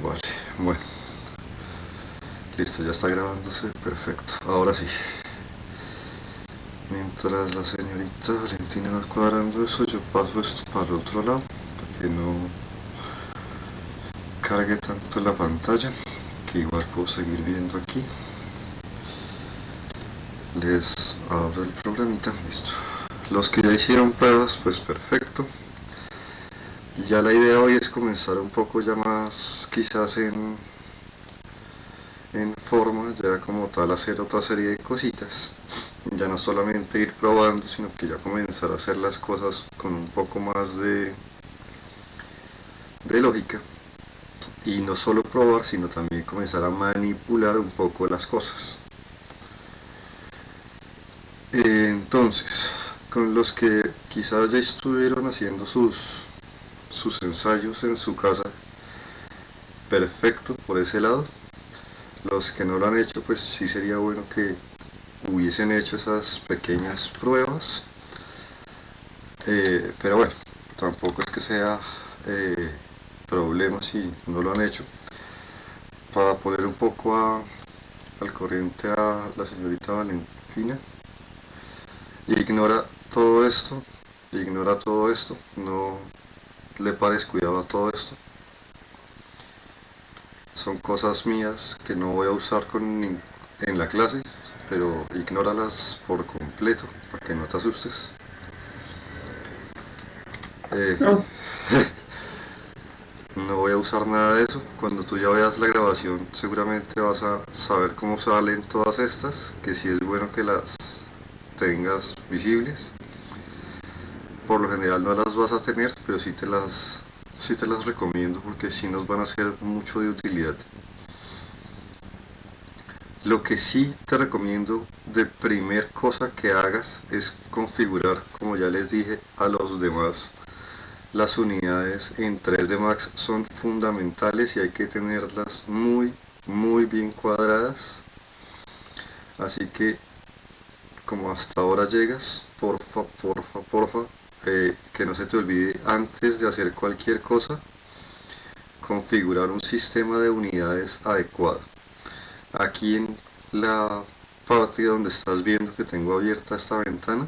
Vale, bueno, listo, ya está grabándose, perfecto. Ahora sí, mientras la señorita Valentina va cuadrando eso, yo paso esto para el otro lado, para que no cargue tanto la pantalla, que igual puedo seguir viendo aquí. Les abro el programita, listo. Los que ya hicieron pruebas, pues perfecto. Ya la idea hoy es comenzar un poco ya más quizás en forma, ya como tal hacer otra serie de cositas. Ya no solamente ir probando, sino que ya comenzar a hacer las cosas con un poco más de lógica. Y no solo probar, sino también comenzar a manipular un poco las cosas. Entonces, con los que quizás ya estuvieron haciendo sus ensayos en su casa, perfecto por ese lado. Los que no lo han hecho, pues sí sería bueno que hubiesen hecho esas pequeñas pruebas. Pero bueno, tampoco es que sea problema si no lo han hecho. Para poner un poco al corriente a la señorita Valentina, ignora ignora todo esto, no le pares cuidado a todo esto. Son cosas mías que no voy a usar en la clase, pero ignóralas por completo para que no te asustes. Eh, No, no voy a usar nada de eso. Cuando tú ya veas la grabación seguramente vas a saber cómo salen todas estas, que sí es bueno que las tengas visibles. Por lo general no las vas a tener, pero sí te las recomiendo porque sí nos van a ser mucho de utilidad. Lo que sí te recomiendo de primer cosa que hagas es configurar, como ya les dije a los demás, las unidades en 3D Max son fundamentales y hay que tenerlas muy bien cuadradas. Así que como hasta ahora llegas, porfa, que no se te olvide antes de hacer cualquier cosa, configurar un sistema de unidades adecuado. Aquí en la parte donde estás viendo que tengo abierta esta ventana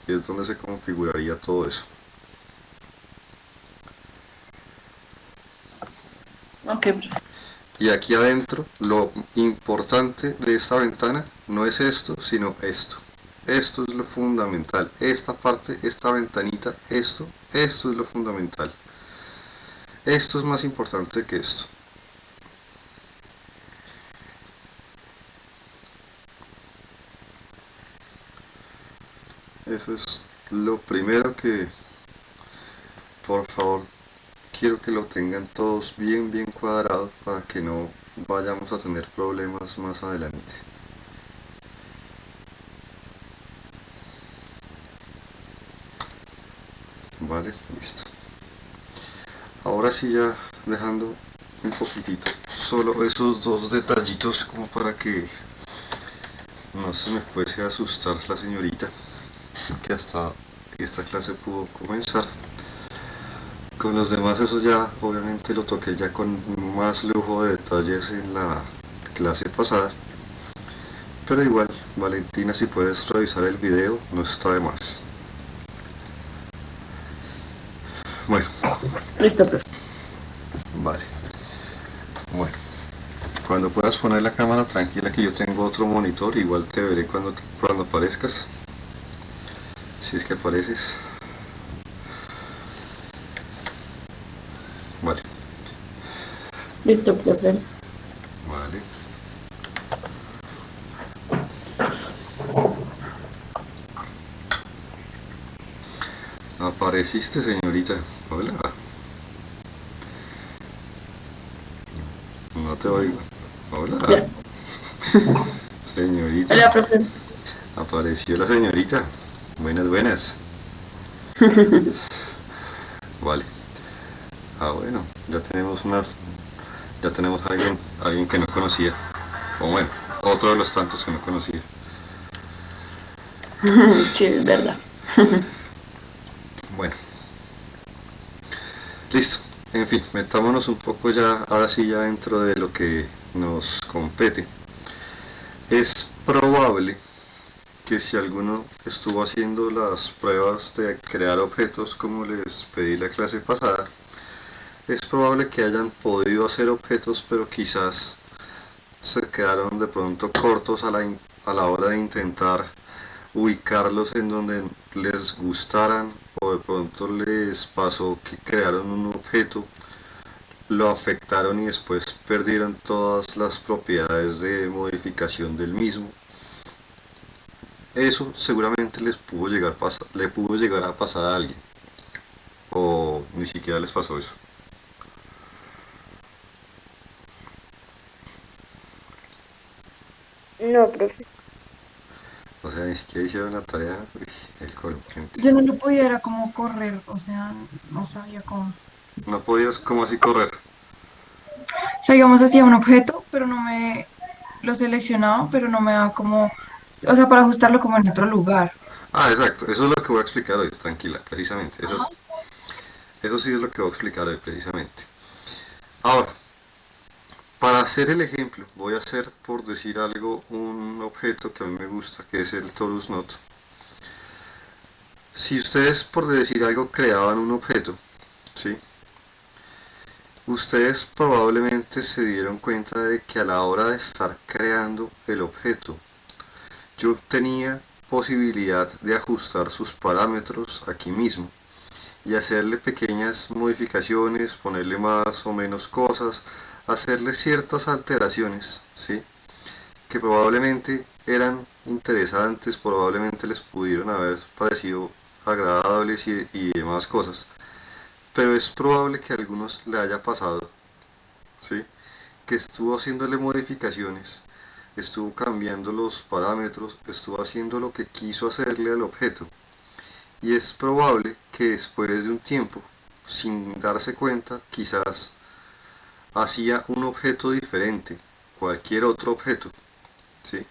es donde se configuraría todo eso. ok, profe. Y aquí adentro lo importante de esta ventana no es esto, sino esto. Esto es lo fundamental. Esta parte, esta ventanita, esto es lo fundamental. Esto es más importante que esto. Eso es lo primero que, por favor, quiero que lo tengan todos bien cuadrado para que no vayamos a tener problemas más adelante. Vale, listo. Ahora sí ya dejando un poquitito solo esos dos detallitos como para que no se me fuese a asustar la señorita que hasta esta clase pudo comenzar. Con los demás eso ya obviamente lo toqué ya con más lujo de detalles en la clase pasada, pero igual Valentina, si puedes revisar el video no está de más. Bueno, Listo, profe. vale, bueno, cuando puedas poner la cámara tranquila que yo tengo otro monitor, igual te veré cuando aparezcas, si es que apareces. Vale, Listo, profe. vale. Apareciste, señorita. Hola. No te oigo. Hola. Ya. Señorita. Hola, profe. Apareció la señorita. Buenas. Vale. Ah, bueno. Ya tenemos alguien que no conocía. O bueno, otro de los tantos que no conocía. Sí, es verdad. Bueno. Listo. En fin, metámonos un poco ya, ahora sí ya dentro de lo que nos compete. Es probable que si alguno estuvo haciendo las pruebas de crear objetos como les pedí la clase pasada, es probable que hayan podido hacer objetos, pero quizás se quedaron de pronto cortos a la hora de intentar ubicarlos en donde les gustaran, o de pronto les pasó que crearon un objeto, lo afectaron y después perdieron todas las propiedades de modificación del mismo. Eso seguramente le pudo llegar a pasar a alguien, o ni siquiera les pasó eso. No, profe. O sea, ni siquiera hicieron la tarea. Uy, el colmo, gente. Yo no lo pudiera como correr, o sea, no sabía cómo. No podías como así correr. O sea, digamos, hacía un objeto, pero no me lo seleccionaba, pero no me daba como, o sea, para ajustarlo como en otro lugar. Ah, exacto, eso es lo que voy a explicar hoy, tranquila, precisamente. Eso sí es lo que voy a explicar hoy, precisamente. Ahora, para hacer el ejemplo, voy a hacer, por decir algo, un objeto que a mí me gusta, que es el Torus Knot. Si ustedes, por decir algo, creaban un objeto, ¿sí? Ustedes probablemente se dieron cuenta de que a la hora de estar creando el objeto, yo tenía posibilidad de ajustar sus parámetros aquí mismo y hacerle pequeñas modificaciones, ponerle más o menos cosas, hacerle ciertas alteraciones, ¿sí? Que probablemente eran interesantes, probablemente les pudieron haber parecido agradables y demás cosas. Pero es probable que a algunos le haya pasado, ¿sí? Que estuvo haciéndole modificaciones, estuvo cambiando los parámetros, estuvo haciendo lo que quiso hacerle al objeto. Y es probable que después de un tiempo, sin darse cuenta, quizás hacía un objeto diferente, cualquier otro objeto, ¿sí?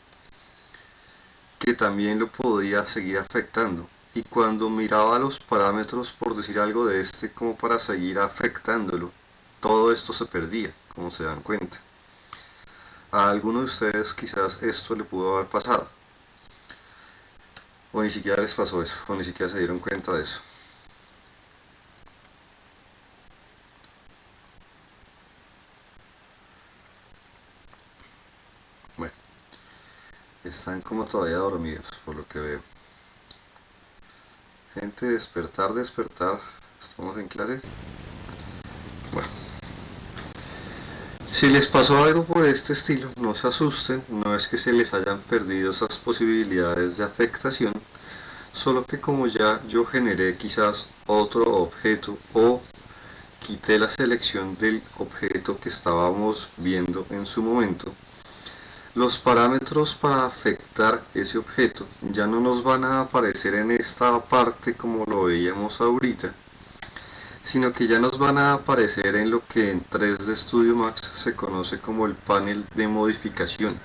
Que también lo podía seguir afectando. Y cuando miraba los parámetros, por decir algo de este, como para seguir afectándolo, todo esto se perdía, como se dan cuenta. A alguno de ustedes quizás esto le pudo haber pasado, o ni siquiera les pasó eso, o ni siquiera se dieron cuenta de eso. Bueno, están como todavía dormidos, por lo que veo. Gente, despertar, despertar. Estamos en clase. Bueno, si les pasó algo por este estilo, no se asusten, no es que se les hayan perdido esas posibilidades de afectación, solo que como ya yo generé quizás otro objeto o quité la selección del objeto que estábamos viendo en su momento, los parámetros para afectar ese objeto ya no nos van a aparecer en esta parte como lo veíamos ahorita, sino que ya nos van a aparecer en lo que en 3D Studio Max se conoce como el panel de modificación.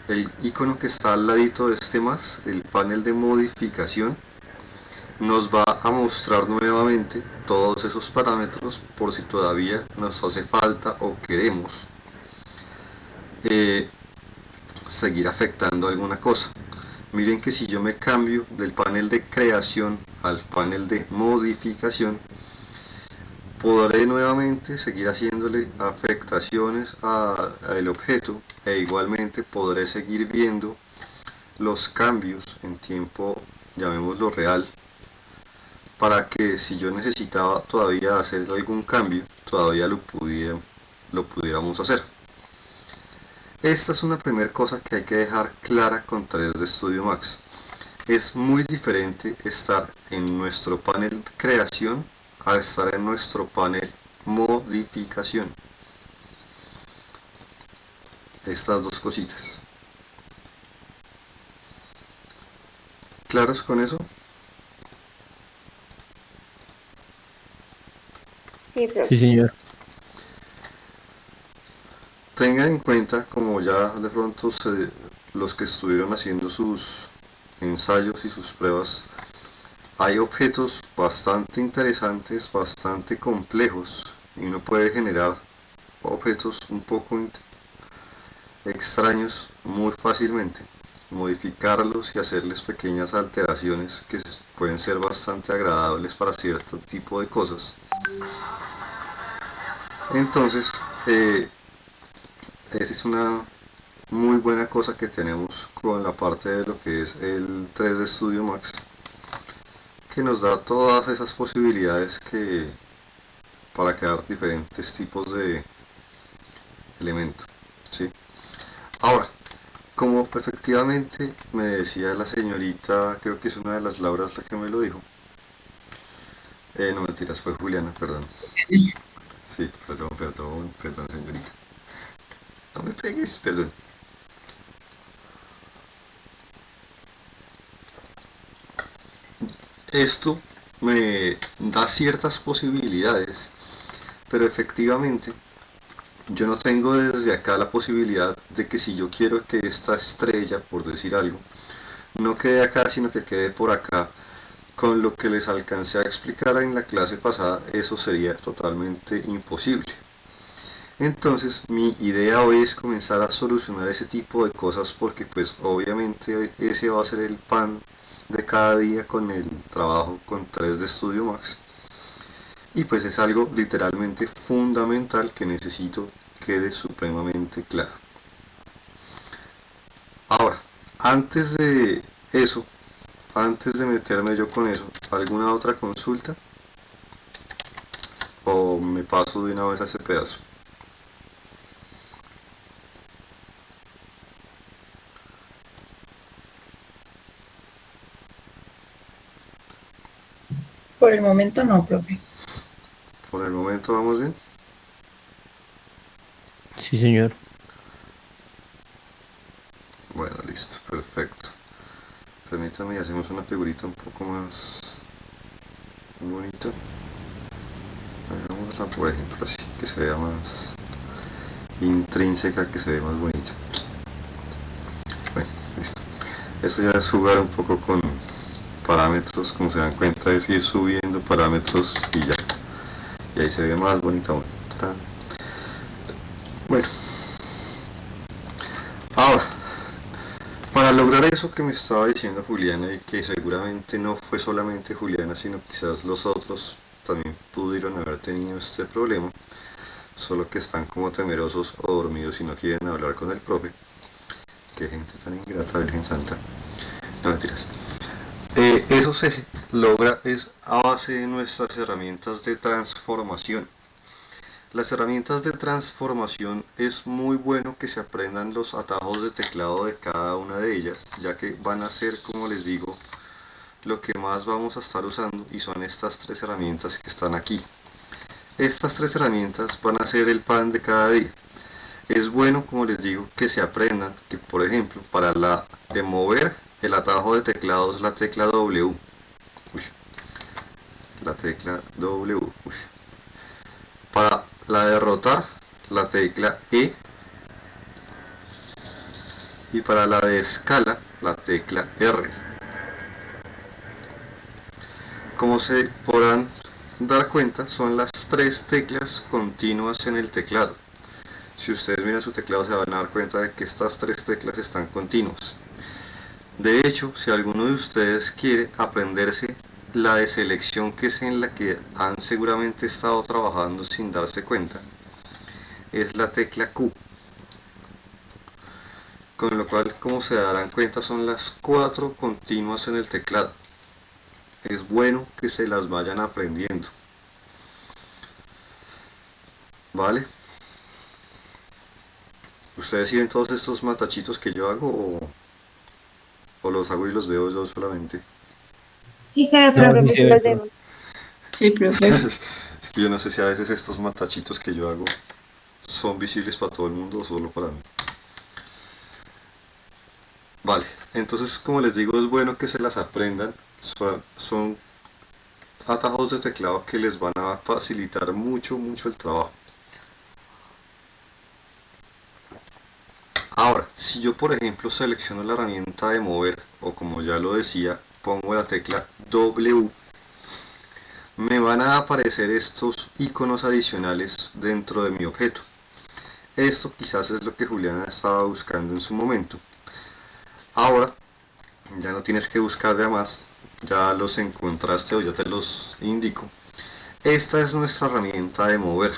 El icono que está al ladito de este más, el panel de modificación, nos va a mostrar nuevamente todos esos parámetros por si todavía nos hace falta o queremos eh, seguir afectando alguna cosa. Miren que si yo me cambio del panel de creación al panel de modificación, podré nuevamente seguir haciéndole afectaciones al objeto e igualmente podré seguir viendo los cambios en tiempo, llamémoslo real, para que si yo necesitaba todavía hacer algún cambio, todavía lo pudiéramos hacer. Esta es una primera cosa que hay que dejar clara con 3D Studio Max. Es muy diferente estar en nuestro panel creación a estar en nuestro panel modificación. Estas dos cositas. ¿Claros con eso? Sí, profe. Sí, señor. Tengan en cuenta, como ya de pronto los que estuvieron haciendo sus ensayos y sus pruebas, hay objetos bastante interesantes, bastante complejos, y uno puede generar objetos un poco extraños muy fácilmente, modificarlos y hacerles pequeñas alteraciones que pueden ser bastante agradables para cierto tipo de cosas. Entonces, esa es una muy buena cosa que tenemos con la parte de lo que es el 3D Studio Max, que nos da todas esas posibilidades para crear diferentes tipos de elementos, ¿sí? Ahora, como efectivamente me decía la señorita, creo que es una de las Lauras la que me lo dijo, no mentiras, fue Juliana, perdón. Sí, perdón, señorita. No me pegues, perdón. Esto me da ciertas posibilidades, pero efectivamente yo no tengo desde acá la posibilidad de que si yo quiero que esta estrella, por decir algo, no quede acá, sino que quede por acá. Con lo que les alcancé a explicar en la clase pasada, eso sería totalmente imposible. Entonces mi idea hoy es comenzar a solucionar ese tipo de cosas, porque pues obviamente ese va a ser el pan de cada día con el trabajo con 3D Studio Max, y pues es algo literalmente fundamental que necesito quede supremamente claro. Ahora, antes de eso, antes de meterme yo con eso, ¿alguna otra consulta? ¿O me paso de una vez a ese pedazo? Por el momento no, profe. Por el momento vamos bien. Sí, señor. Bueno, listo, perfecto. Permítame y hacemos una figurita un poco más bonita. Hagámosla por ejemplo así, que se vea más intrínseca, que se vea más bonita. Bueno, listo. Esto ya es jugar un poco con parámetros, como se dan cuenta, es ir subiendo parámetros y ya. Y ahí se ve más bonita. Bueno, ahora, para lograr eso que me estaba diciendo Juliana, y que seguramente no fue solamente Juliana, sino quizás los otros también pudieron haber tenido este problema, solo que están como temerosos o dormidos y no quieren hablar con el profe. Qué gente tan ingrata, Virgen Santa. No mentiras. Eso se logra es a base de nuestras herramientas de transformación. Las herramientas de transformación es muy bueno que se aprendan los atajos de teclado de cada una de ellas, ya que van a ser, como les digo, lo que más vamos a estar usando, y son estas tres herramientas que están aquí. Estas tres herramientas van a ser el pan de cada día. Es bueno, como les digo, que se aprendan que, por ejemplo, para la de mover, el atajo de teclado es la tecla W. Uy, la tecla W. Uy. Para la de rotar, la tecla E. Y para la de escala, la tecla R. Como se podrán dar cuenta, son las tres teclas continuas en el teclado. Si ustedes miran su teclado se van a dar cuenta de que estas tres teclas están continuas. De hecho, si alguno de ustedes quiere aprenderse la de selección, que es en la que han seguramente estado trabajando sin darse cuenta, es la tecla Q. Con lo cual, como se darán cuenta, son las cuatro continuas en el teclado. Es bueno que se las vayan aprendiendo. ¿Vale? ¿Ustedes siguen todos estos matachitos que yo hago o los hago y los veo yo solamente? Sí se ve, No, profe, sí sí se ve, los profe. vemos. Sí, profe. Es que yo no sé si a veces estos matachitos que yo hago son visibles para todo el mundo o solo para mí. Vale, entonces como les digo, es bueno que se las aprendan. Son atajos de teclado que les van a facilitar mucho el trabajo. Ahora, si yo por ejemplo selecciono la herramienta de mover, o como ya lo decía, pongo la tecla W, me van a aparecer estos iconos adicionales dentro de mi objeto. Esto quizás es lo que Juliana estaba buscando en su momento. Ahora ya no tienes que buscar de más, ya los encontraste o ya te los indico. Esta es nuestra herramienta de mover.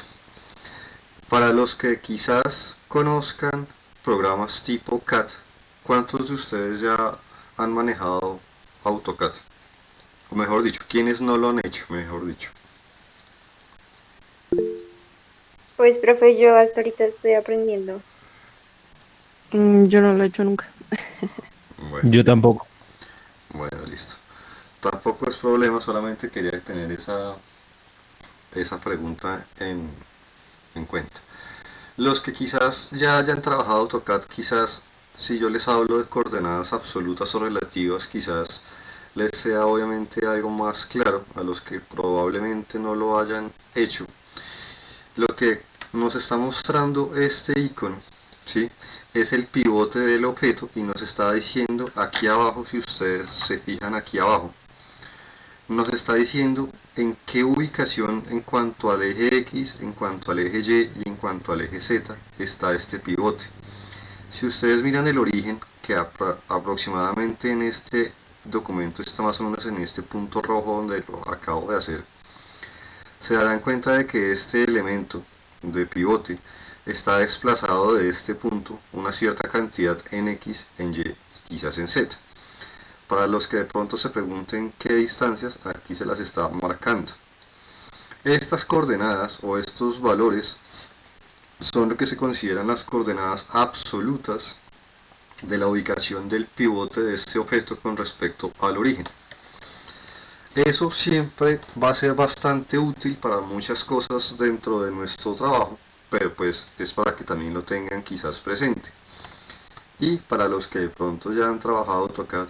Para los que quizás conozcan programas tipo CAD, ¿cuántos de ustedes ya han manejado AutoCAD? O mejor dicho, ¿quiénes no lo han hecho? Mejor dicho. Pues, profe, yo hasta ahorita estoy aprendiendo. Yo no lo he hecho nunca. Bueno, Yo tampoco. bueno, listo. Tampoco es problema, solamente quería tener esa pregunta en cuenta. Los que quizás ya hayan trabajado AutoCAD, quizás si yo les hablo de coordenadas absolutas o relativas, quizás les sea obviamente algo más claro a los que probablemente no lo hayan hecho. Lo que nos está mostrando este icono, ¿sí? Es el pivote del objeto y nos está diciendo aquí abajo, si ustedes se fijan aquí abajo, nos está diciendo en qué ubicación en cuanto al eje X, en cuanto al eje Y y en cuanto al eje Z está este pivote. Si ustedes miran el origen, que aproximadamente en este documento está más o menos en este punto rojo donde lo acabo de hacer, se darán cuenta de que este elemento de pivote está desplazado de este punto una cierta cantidad en X, en Y, quizás en Z. Para los que de pronto se pregunten qué distancias, aquí se las está marcando. Estas coordenadas o estos valores son lo que se consideran las coordenadas absolutas de la ubicación del pivote de este objeto con respecto al origen. Eso siempre va a ser bastante útil para muchas cosas dentro de nuestro trabajo, pero pues es para que también lo tengan quizás presente. Y para los que de pronto ya han trabajado AutoCAD,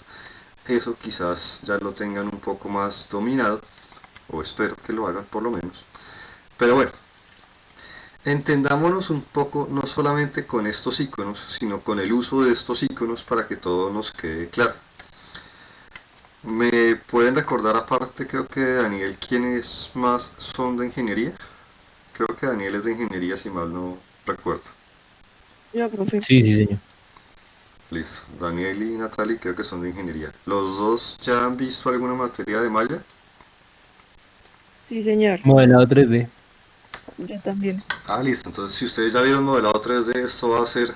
eso quizás ya lo tengan un poco más dominado, o espero que lo hagan por lo menos. Pero bueno, entendámonos un poco no solamente con estos iconos, sino con el uso de estos iconos para que todo nos quede claro. ¿Me pueden recordar aparte, creo que Daniel, quiénes más son de ingeniería? Creo que Daniel es de ingeniería, si mal no recuerdo. Yo, profe. Sí, sí, señor. Listo, Daniel y Natalie creo que son de ingeniería. ¿Los dos ya han visto alguna materia de malla? Sí, señor. Modelado 3D. Yo también. Ah, listo, entonces si ustedes ya vieron modelado 3D, esto va a ser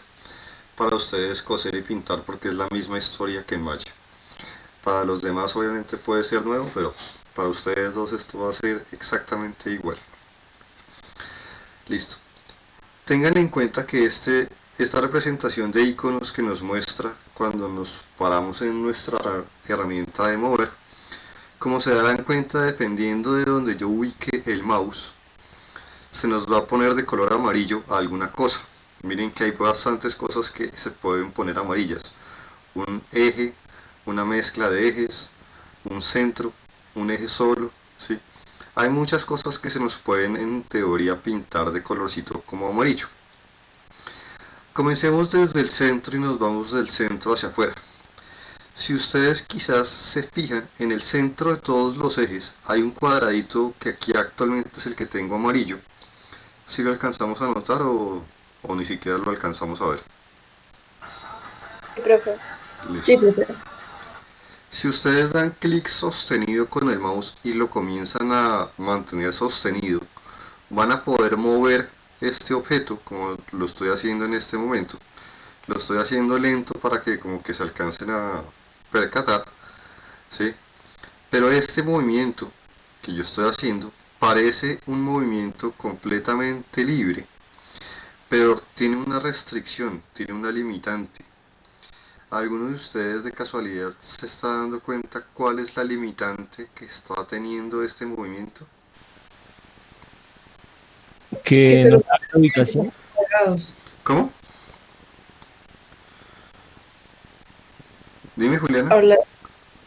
para ustedes coser y pintar porque es la misma historia que en malla. Para los demás obviamente puede ser nuevo, pero para ustedes dos esto va a ser exactamente igual. Listo. Tengan en cuenta que esta representación de iconos que nos muestra cuando nos paramos en nuestra herramienta de mover, como se darán cuenta, dependiendo de donde yo ubique el mouse, se nos va a poner de color amarillo a alguna cosa. Miren que hay bastantes cosas que se pueden poner amarillas. Un eje, una mezcla de ejes, un centro, un eje solo, ¿sí? Hay muchas cosas que se nos pueden en teoría pintar de colorcito como amarillo. Comencemos desde el centro y nos vamos del centro hacia afuera. Si ustedes quizás se fijan, en el centro de todos los ejes hay un cuadradito que aquí actualmente es el que tengo amarillo. ¿Si lo alcanzamos a notar o ni siquiera lo alcanzamos a ver? Sí, profe. Listo. Sí, profe. Si ustedes dan clic sostenido con el mouse y lo comienzan a mantener sostenido, van a poder mover este objeto como lo estoy haciendo en este momento. Lo estoy haciendo lento para que como que se alcancen a percatar, ¿sí? Pero este movimiento que yo estoy haciendo parece un movimiento completamente libre, pero tiene una restricción, tiene una limitante. ¿Alguno de ustedes de casualidad se está dando cuenta cuál es la limitante que está teniendo este movimiento? Que se no lo- sabe la ubicación. Cuadrados. ¿Cómo? Dime, Juliana. Habla-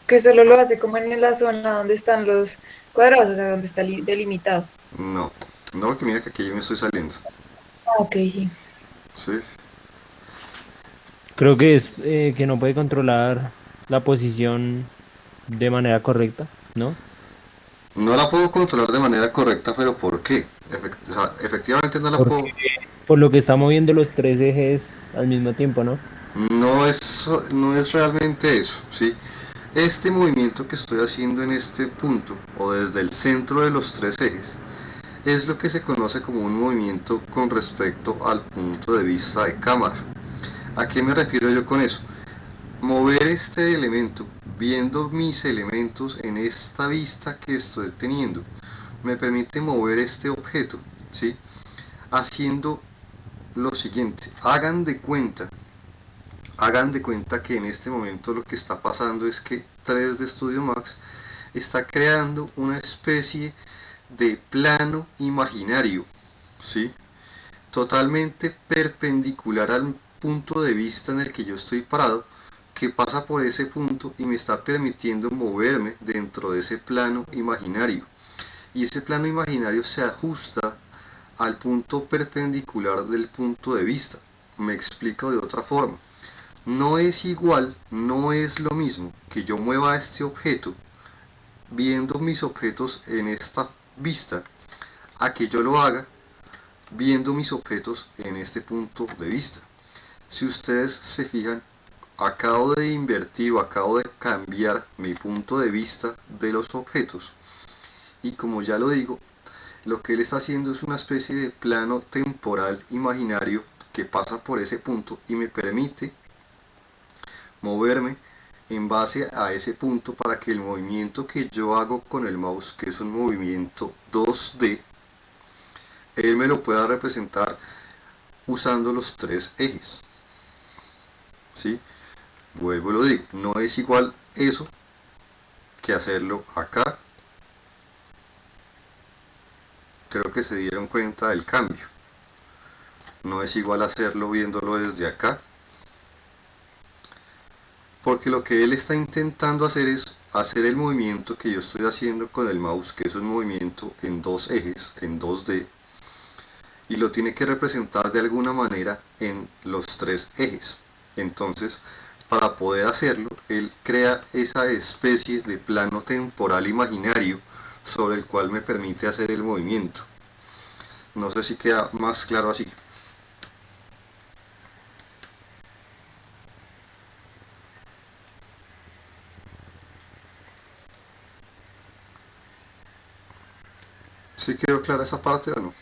que solo lo hace como en la zona donde están los cuadrados, o sea, donde está delimitado. No, no, porque mira que aquí yo me estoy saliendo. Ah, ok, sí. Sí, Creo que es que no puede controlar la posición de manera correcta, ¿no? No la puedo controlar de manera correcta, pero ¿por qué? O sea, efectivamente no la puedo. Porque por lo que está moviendo los tres ejes al mismo tiempo, ¿no? No es realmente eso, ¿sí? Este movimiento que estoy haciendo en este punto, o desde el centro de los tres ejes, es lo que se conoce como un movimiento con respecto al punto de vista de cámara. ¿A qué me refiero yo con eso? Mover este elemento, viendo mis elementos en esta vista que estoy teniendo, me permite mover este objeto, ¿sí? Haciendo lo siguiente, hagan de cuenta que en este momento lo que está pasando es que 3D Studio Max está creando una especie de plano imaginario, ¿sí? Totalmente perpendicular al punto de vista en el que yo estoy parado, que pasa por ese punto y me está permitiendo moverme dentro de ese plano imaginario. Y ese plano imaginario se ajusta al punto perpendicular del punto de vista. Me explico de otra forma. No es igual, no es lo mismo que yo mueva este objeto viendo mis objetos en esta vista, a que yo lo haga viendo mis objetos en este punto de vista. Si ustedes se fijan, acabo de invertir o acabo de cambiar mi punto de vista de los objetos, y como ya lo digo, lo que él está haciendo es una especie de plano temporal imaginario que pasa por ese punto y me permite moverme en base a ese punto para que el movimiento que yo hago con el mouse, que es un movimiento 2D, él me lo pueda representar usando los tres ejes. ¿Sí? Vuelvo y lo digo, no es igual eso que hacerlo acá. Creo que se dieron cuenta del cambio. No es igual hacerlo viéndolo desde acá, porque lo que él está intentando hacer es hacer el movimiento que yo estoy haciendo con el mouse, que es un movimiento en dos ejes, en 2D, y lo tiene que representar de alguna manera en los tres ejes. Entonces, para poder hacerlo, él crea esa especie de plano temporal imaginario sobre el cual me permite hacer el movimiento. No sé si queda más claro así. ¿Sí quedó clara esa parte o no?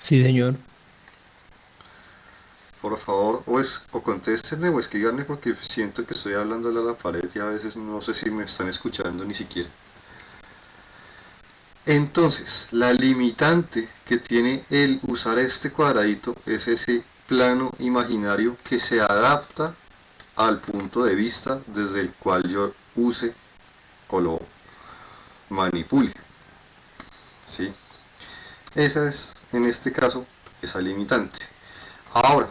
Sí, señor. Por favor, o contéstenme o escríbanme, porque siento que estoy hablándole a la pared y a veces no sé si me están escuchando ni siquiera. Entonces, la limitante que tiene el usar este cuadradito es ese plano imaginario que se adapta al punto de vista desde el cual yo use o lo manipule. ¿Sí? Esa es, en este caso, esa limitante. Ahora,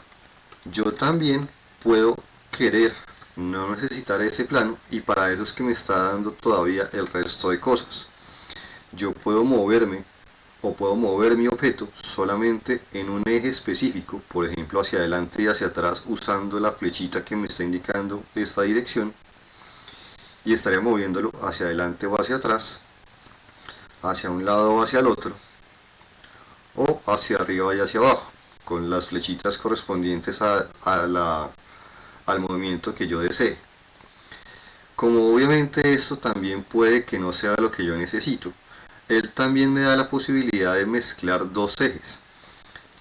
yo también puedo querer no necesitar ese plano, y para eso es que me está dando todavía el resto de cosas. Yo puedo moverme o puedo mover mi objeto solamente en un eje específico, por ejemplo hacia adelante y hacia atrás, usando la flechita que me está indicando esta dirección, y estaría moviéndolo hacia adelante o hacia atrás, hacia un lado o hacia el otro, o hacia arriba y hacia abajo, con las flechitas correspondientes al movimiento que yo desee. Como obviamente esto también puede que no sea lo que yo necesito, él también me da la posibilidad de mezclar dos ejes.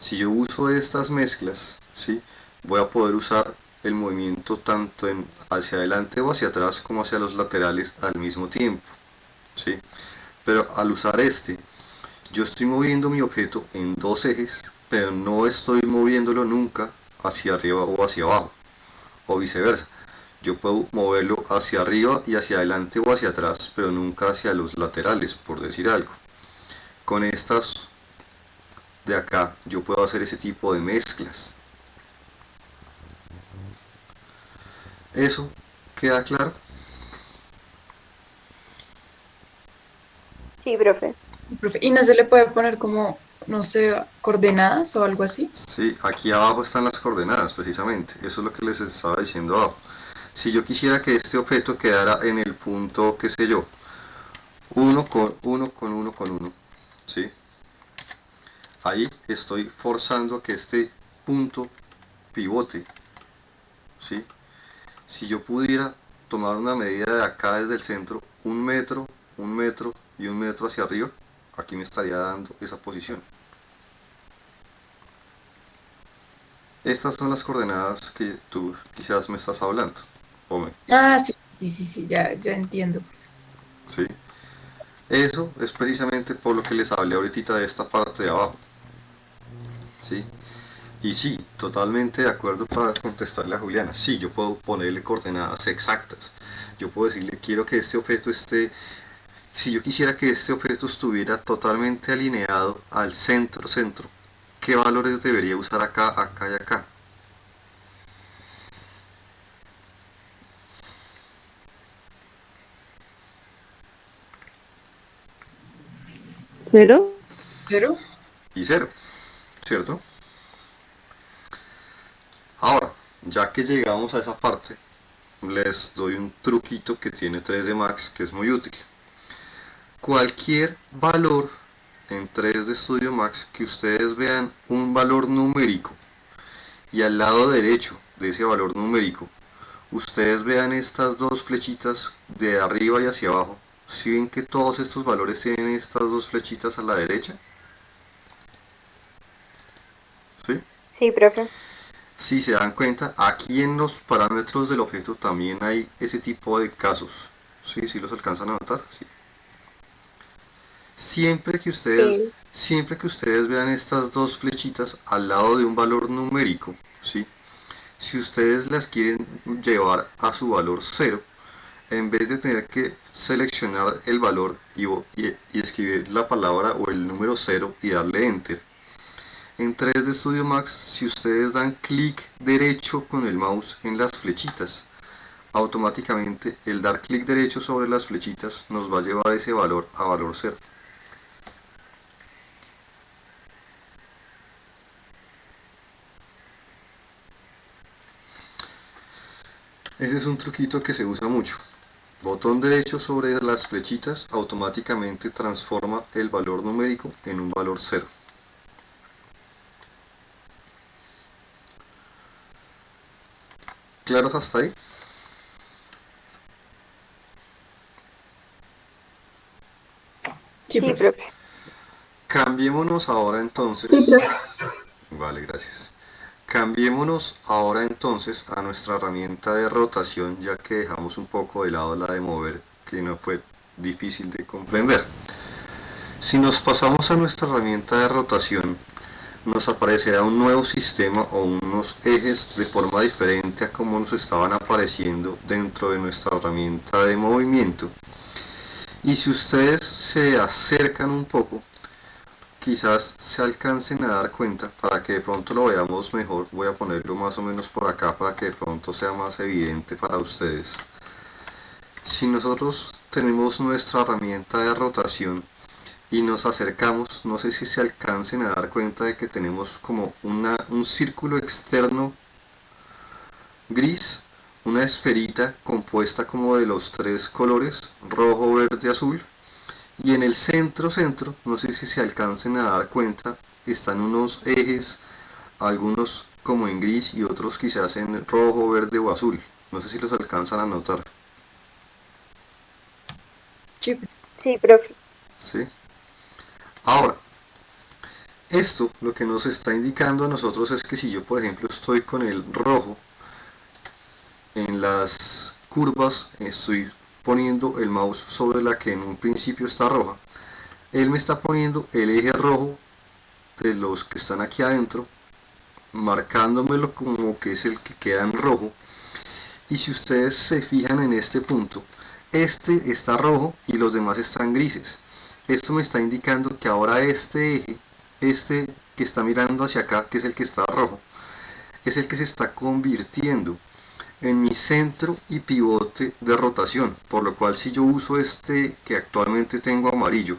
Si yo uso estas mezclas, ¿sí?, voy a poder usar el movimiento tanto hacia adelante o hacia atrás como hacia los laterales al mismo tiempo, ¿sí? Pero al usar yo estoy moviendo mi objeto en dos ejes, pero no estoy moviéndolo nunca hacia arriba o hacia abajo, o viceversa. Yo puedo moverlo hacia arriba y hacia adelante o hacia atrás, pero nunca hacia los laterales, por decir algo. Con estas de acá yo puedo hacer ese tipo de mezclas. ¿Eso queda claro? Sí, profe. Profe, ¿y no se le puede poner como, no sé, coordenadas o algo así? Sí, aquí abajo están las coordenadas precisamente. Eso es lo que les estaba diciendo abajo. Si yo quisiera que este objeto quedara en el punto, qué sé yo, 1 con 1 con 1 con 1, ¿sí? Ahí estoy forzando a que este punto pivote, ¿sí? Si yo pudiera tomar una medida de acá desde el centro, 1 metro, 1 metro y 1 metro hacia arriba, aquí me estaría dando esa posición. Estas son las coordenadas que tú quizás me estás hablando, Ome, Ah, sí, sí, sí, sí, ya entiendo. ¿sí? Eso es precisamente por lo que les hablé ahorita de esta parte de abajo, ¿sí? Y sí, totalmente de acuerdo para contestarle a Juliana. Sí, yo puedo ponerle coordenadas exactas. Yo puedo decirle, quiero que este objeto esté, si yo quisiera que este objeto estuviera totalmente alineado al centro, ¿qué valores debería usar acá, acá y acá? ¿Cero? ¿Cero? Y 0, ¿cierto? Ahora, ya que llegamos a esa parte, les doy un truquito que tiene 3D Max que es muy útil. Cualquier valor en 3D Studio Max que ustedes vean un valor numérico y al lado derecho de ese valor numérico ustedes vean estas dos flechitas de arriba y hacia abajo, si ven que todos estos valores tienen estas dos flechitas a la derecha, ¿sí? Sí, profe. Si se dan cuenta, aquí en los parámetros del objeto también hay ese tipo de casos. ¿Sí? ¿Sí los alcanzan a notar? Sí. Siempre que ustedes, Sí. siempre que ustedes vean estas dos flechitas al lado de un valor numérico, ¿sí? Si ustedes las quieren llevar a su valor 0, en vez de tener que seleccionar el valor y escribir la palabra o el número 0 y darle enter, en 3D Studio Max, si ustedes dan clic derecho con el mouse en las flechitas, automáticamente el dar clic derecho sobre las flechitas nos va a llevar ese valor a valor 0. Ese es un truquito que se usa mucho. Botón derecho sobre las flechitas automáticamente transforma el valor numérico en un valor 0. ¿Claros hasta ahí? Sí, Sí, profe. profe. Cambiémonos ahora entonces. Sí, profe. Vale, gracias. Cambiémonos ahora entonces a nuestra herramienta de rotación, ya que dejamos un poco de lado la de mover, que no fue difícil de comprender. Si nos pasamos a nuestra herramienta de rotación, nos aparecerá un nuevo sistema o unos ejes de forma diferente a como nos estaban apareciendo dentro de nuestra herramienta de movimiento. Y si ustedes se acercan un poco, quizás se alcancen a dar cuenta, para que de pronto lo veamos mejor, voy a ponerlo más o menos por acá para que de pronto sea más evidente para ustedes. Si nosotros tenemos nuestra herramienta de rotación y nos acercamos, no sé si se alcancen a dar cuenta de que tenemos como un círculo externo gris, una esferita compuesta como de los tres colores, rojo, verde, azul, y en el centro, no sé si se alcancen a dar cuenta, están unos ejes, algunos como en gris y otros quizás en rojo, verde o azul. No sé si los alcanzan a notar. Sí, Sí, profe. ¿Sí? Ahora, esto lo que nos está indicando a nosotros es que si yo por ejemplo estoy con el rojo en las curvas, estoy poniendo el mouse sobre la que en un principio está roja, él me está poniendo el eje rojo de los que están aquí adentro, marcándomelo como que es el que queda en rojo. Y si ustedes se fijan en este punto, este está rojo y los demás están grises. Esto me está indicando que ahora este eje, este que está mirando hacia acá, que es el que está rojo, es el que se está convirtiendo en mi centro y pivote de rotación, por lo cual si yo uso este que actualmente tengo amarillo,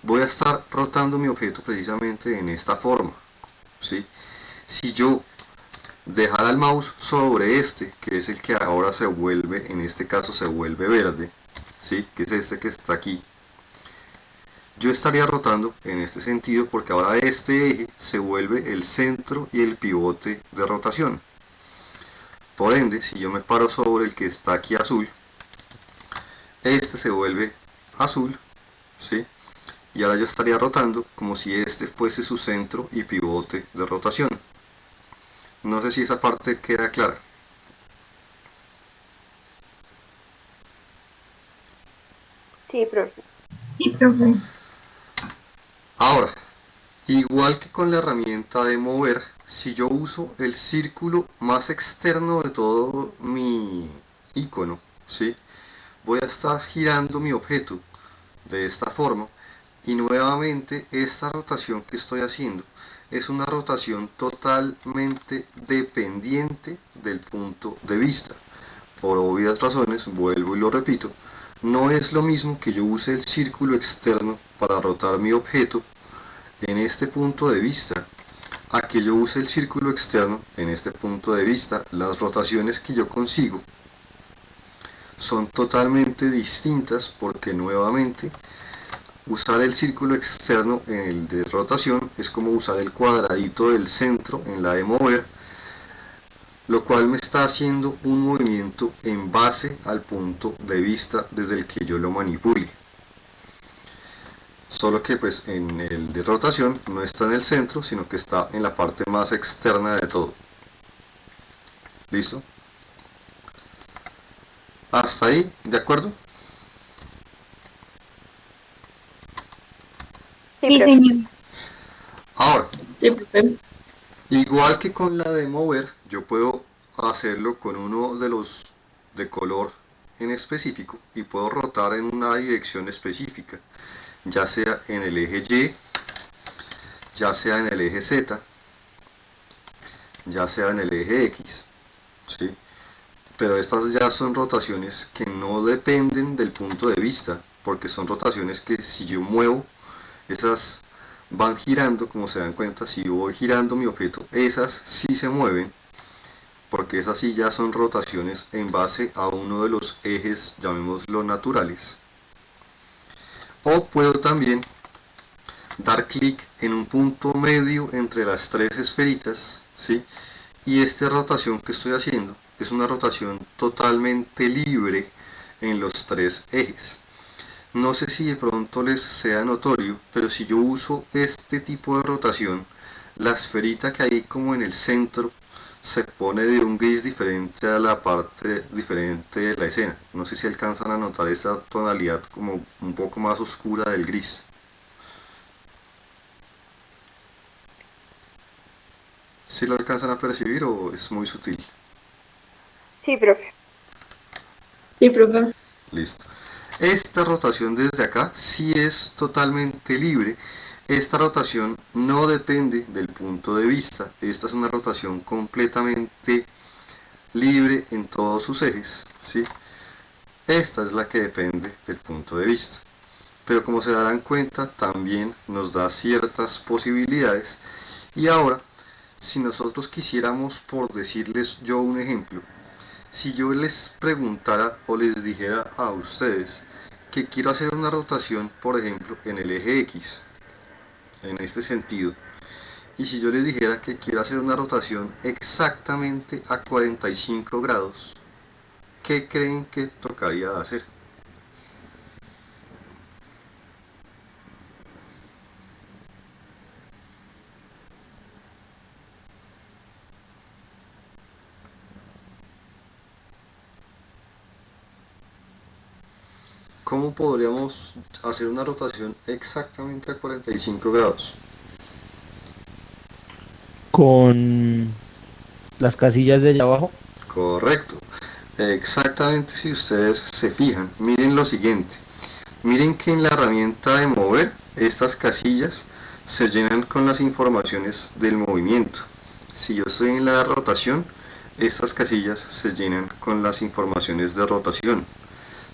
voy a estar rotando mi objeto precisamente en esta forma, ¿sí? Si yo dejar al mouse sobre este, que es el que ahora se vuelve, en este caso se vuelve verde, ¿sí? Que es este que está aquí. Yo estaría rotando en este sentido porque ahora este eje se vuelve el centro y el pivote de rotación. Por ende, si yo me paro sobre el que está aquí azul, este se vuelve azul, ¿sí? Y ahora yo estaría rotando como si este fuese su centro y pivote de rotación. No sé si esa parte queda clara. Sí, profe. Sí, profe. Ahora, igual que con la herramienta de mover, si yo uso el círculo más externo de todo mi icono, ¿sí? Voy a estar girando mi objeto de esta forma y nuevamente esta rotación que estoy haciendo es una rotación totalmente dependiente del punto de vista. Por obvias razones, vuelvo y lo repito, no es lo mismo que yo use el círculo externo para rotar mi objeto en este punto de vista a que yo use el círculo externo en este punto de vista. Las rotaciones que yo consigo son totalmente distintas porque nuevamente usar el círculo externo en el de rotación es como usar el cuadradito del centro en la de mover, lo cual me está haciendo un movimiento en base al punto de vista desde el que yo lo manipule. Solo que pues en el de rotación no está en el centro, sino que está en la parte más externa de todo. ¿Listo? Hasta ahí, ¿de acuerdo? Sí, profe. señor. Ahora, Sí, profe. igual que con la de mover, yo puedo hacerlo con uno de los de color en específico y puedo rotar en una dirección específica, ya sea en el eje Y, ya sea en el eje Z, ya sea en el eje X, ¿sí? Pero estas ya son rotaciones que no dependen del punto de vista, porque son rotaciones que si yo muevo, esas van girando, como se dan cuenta, si yo voy girando mi objeto, esas sí se mueven, porque esas sí ya son rotaciones en base a uno de los ejes, llamémoslo naturales. O puedo también dar clic en un punto medio entre las tres esferitas, ¿sí? Y esta rotación que estoy haciendo es una rotación totalmente libre en los tres ejes. No sé si de pronto les sea notorio, pero si yo uso este tipo de rotación, la esferita que hay como en el centro se pone de un gris diferente a la parte diferente de la escena. No sé si alcanzan a notar esta tonalidad como un poco más oscura del gris. ¿Sí lo alcanzan a percibir o es muy sutil? Sí, profe. Sí, profe. Listo. Esta rotación desde acá sí es totalmente libre. Esta rotación no depende del punto de vista. Esta es una rotación completamente libre en todos sus ejes, ¿sí? Esta es la que depende del punto de vista. Pero como se darán cuenta, también nos da ciertas posibilidades. Y ahora, si nosotros quisiéramos, por decirles yo un ejemplo, si yo les preguntara o les dijera a ustedes que quiero hacer una rotación, por ejemplo, en el eje X, en este sentido, y si yo les dijera que quiero hacer una rotación exactamente a 45 grados, ¿qué creen que tocaría hacer? ¿Cómo podríamos hacer una rotación exactamente a 45 grados? Con las casillas de allá abajo. Correcto. Exactamente, si ustedes se fijan, miren lo siguiente. Miren que en la herramienta de mover, estas casillas se llenan con las informaciones del movimiento. Si yo estoy en la rotación, estas casillas se llenan con las informaciones de rotación.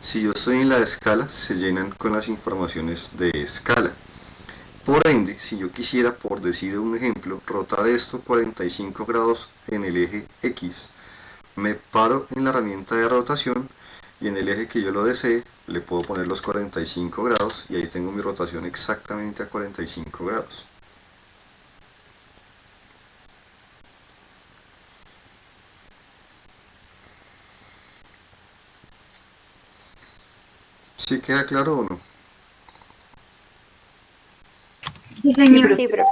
Si yo estoy en la escala, se llenan con las informaciones de escala. Por ende, si yo quisiera, por decir un ejemplo, rotar esto 45 grados en el eje X, me paro en la herramienta de rotación y en el eje que yo lo desee le puedo poner los 45 grados y ahí tengo mi rotación exactamente a 45 grados. ¿Sí queda claro o no? Sí, señor. Sí, profe.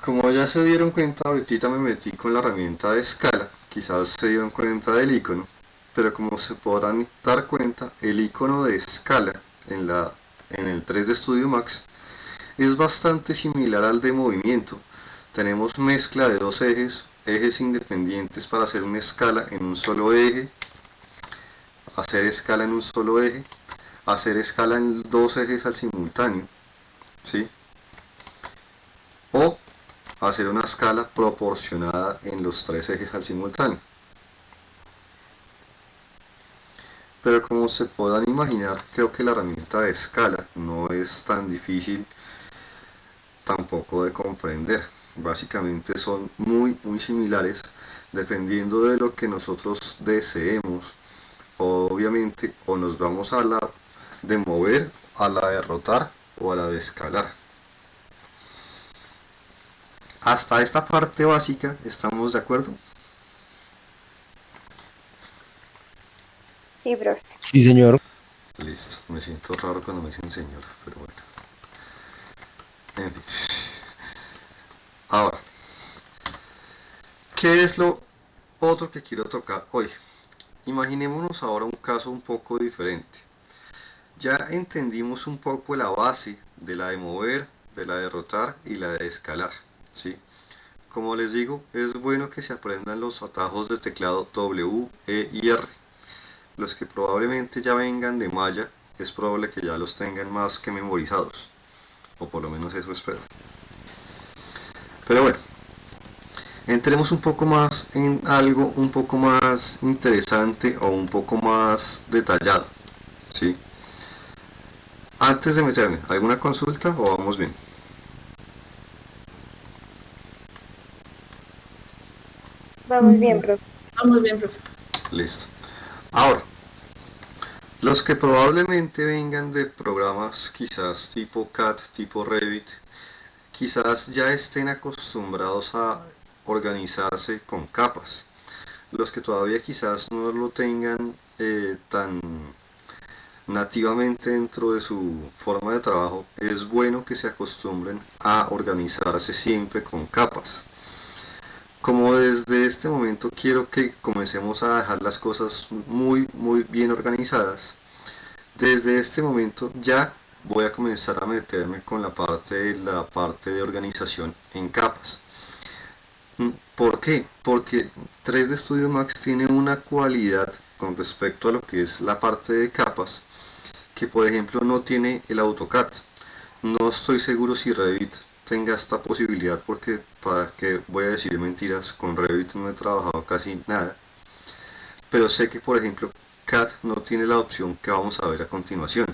Como ya se dieron cuenta, ahorita me metí con la herramienta de escala, quizás se dieron cuenta del icono, pero como se podrán dar cuenta, el icono de escala en el 3D Studio Max es bastante similar al de movimiento. Tenemos mezcla de dos ejes, ejes independientes para hacer una escala en un solo eje, hacer escala en un solo eje, hacer escala en dos ejes al simultáneo, ¿sí? O hacer una escala proporcionada en los tres ejes al simultáneo. Pero como se podrán imaginar, creo que la herramienta de escala no es tan difícil tampoco de comprender. Básicamente son muy similares dependiendo de lo que nosotros deseemos. Obviamente o nos vamos a la de mover, a la de rotar o a la de escalar. Hasta esta parte básica, ¿estamos de acuerdo? Sí, profe. Sí, señor. Listo, me siento raro cuando me dicen señor, pero bueno. En fin. Ahora, ¿qué es lo otro que quiero tocar hoy? Imaginémonos ahora un caso un poco diferente. Ya entendimos un poco la base de la de mover, de la de rotar y la de escalar, ¿sí? Como les digo, es bueno que se aprendan los atajos de teclado W, E y R. Los que probablemente ya vengan de malla, es probable que ya los tengan más que memorizados, o por lo menos eso espero. Pero bueno, entremos un poco más en algo un poco más interesante o un poco más detallado, ¿sí? Antes de meterme, ¿alguna consulta o vamos bien? Vamos bien, profe. Vamos bien, profe. Listo. Ahora, los que probablemente vengan de programas quizás tipo CAD, tipo Revit, quizás ya estén acostumbrados a organizarse con capas. Los que todavía quizás no lo tengan tan nativamente dentro de su forma de trabajo, es bueno que se acostumbren a organizarse siempre con capas. Como desde este momento quiero que comencemos a dejar las cosas muy bien organizadas, desde este momento ya voy a comenzar a meterme con la parte de organización en capas. ¿Por qué? Porque 3D Studio Max tiene una cualidad con respecto a lo que es la parte de capas que por ejemplo no tiene el AutoCAD. No estoy seguro si Revit tenga esta posibilidad porque para qué voy a decir mentiras, con Revit no he trabajado casi nada, pero sé que por ejemplo CAD no tiene la opción que vamos a ver a continuación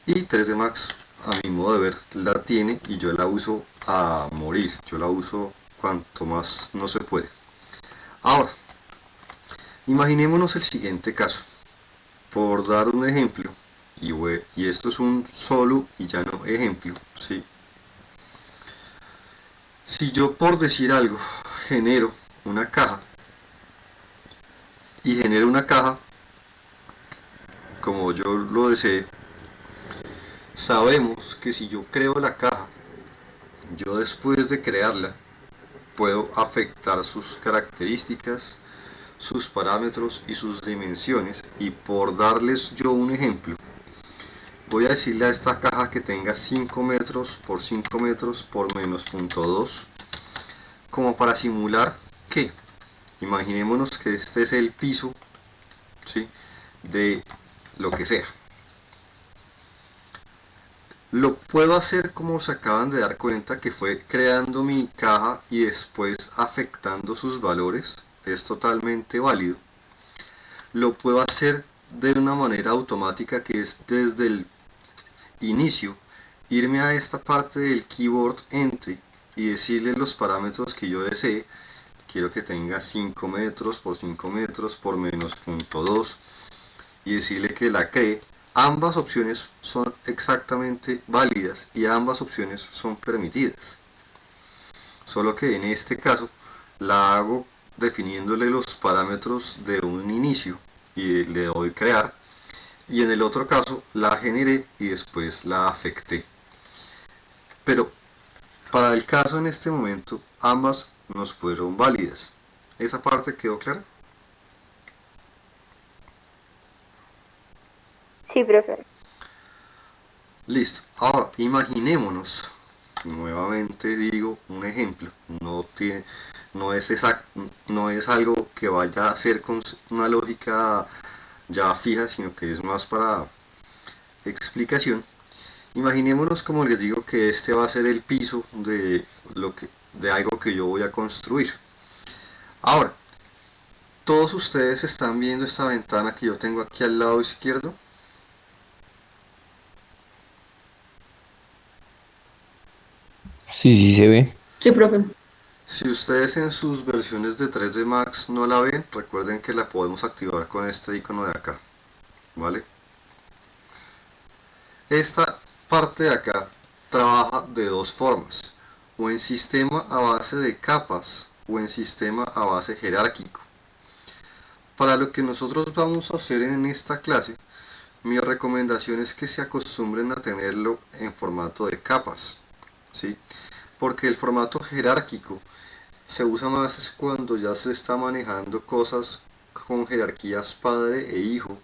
y 3D Max a mi modo de ver la tiene y yo la uso a morir, yo la uso cuanto más no se puede. Ahora, imaginémonos el siguiente caso, por dar un ejemplo, y esto es un solo y llano ejemplo, ¿sí? Si yo por decir algo genero una caja y genero una caja como yo lo desee, sabemos que si yo creo la caja, yo después de crearla puedo afectar sus características, sus parámetros y sus dimensiones, y por darles yo un ejemplo, voy a decirle a esta caja que tenga 5 metros por 5 metros por menos 0.2, como para simular que, imaginémonos que este es el piso, ¿sí?, de lo que sea. Lo puedo hacer como se acaban de dar cuenta, que fue creando mi caja y después afectando sus valores. Es totalmente válido. Lo puedo hacer de una manera automática, que es desde el inicio irme a esta parte del keyboard entry y decirle los parámetros que yo desee. Quiero que tenga 5 metros por 5 metros por menos 0.2 y decirle que la cree. Ambas opciones son exactamente válidas y ambas opciones son permitidas. Solo que en este caso la hago definiéndole los parámetros de un inicio y le doy crear, y en el otro caso la generé y después la afecté. Pero para el caso en este momento ambas nos fueron válidas. ¿Esa parte quedó clara? Sí, profe. Listo. Ahora imaginémonos, nuevamente digo un ejemplo, no es exacto, no es algo que vaya a ser con una lógica ya fija, sino que es más para explicación. Imaginémonos, como les digo, que este va a ser el piso de algo que yo voy a construir. Ahora, todos ustedes están viendo esta ventana que yo tengo aquí al lado izquierdo. Sí, sí se ve. Sí, profe. Si ustedes en sus versiones de 3D Max no la ven, recuerden que la podemos activar con este icono de acá, ¿vale? Esta parte de acá trabaja de dos formas, o en sistema a base de capas o en sistema a base jerárquico. Para lo que nosotros vamos a hacer en esta clase, mi recomendación es que se acostumbren a tenerlo en formato de capas, ¿sí? Porque el formato jerárquico se usa más cuando ya se está manejando cosas con jerarquías padre e hijo,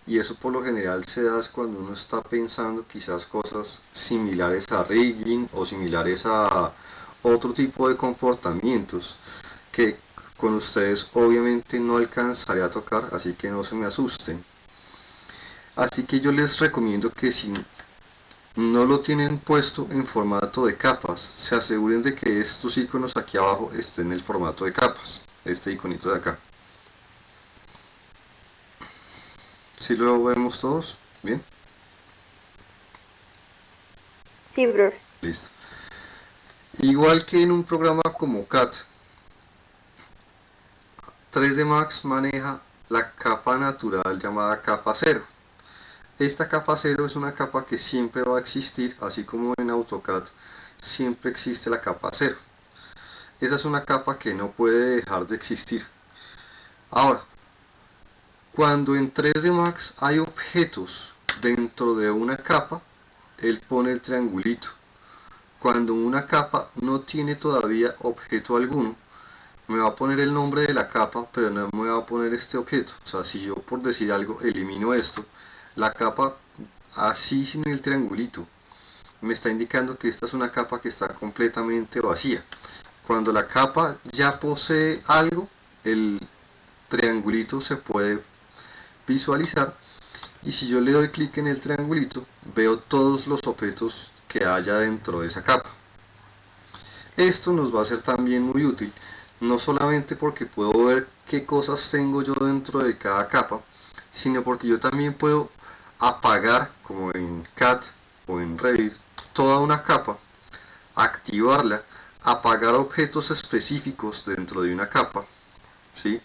y eso por lo general se da cuando uno está pensando quizás cosas similares a rigging o similares a otro tipo de comportamientos que con ustedes obviamente no alcanzaré a tocar, así que no se me asusten. Así que yo les recomiendo que si no lo tienen puesto en formato de capas, se aseguren de que estos iconos aquí abajo estén en el formato de capas, este iconito de acá. ¿Sí lo vemos todos? ¿Bien? Sí, profe. Listo. Igual que en un programa como CAD, 3D Max maneja la capa natural llamada capa 0. Esta capa 0 es una capa que siempre va a existir, así como en AutoCAD siempre existe la capa 0. Esa es una capa que no puede dejar de existir. Ahora, cuando en 3D Max hay objetos dentro de una capa, él pone el triangulito. Cuando una capa no tiene todavía objeto alguno, me va a poner el nombre de la capa, pero no me va a poner este objeto. O sea, si yo por decir algo elimino esto, la capa así sin el triangulito me está indicando que esta es una capa que está completamente vacía. Cuando la capa ya posee algo, el triangulito se puede visualizar, y si yo le doy clic en el triangulito veo todos los objetos que haya dentro de esa capa. Esto nos va a ser también muy útil, no solamente porque puedo ver qué cosas tengo yo dentro de cada capa, sino porque yo también puedo apagar, como en CAD o en Revit, toda una capa, activarla, apagar objetos específicos dentro de una capa, ¿sí?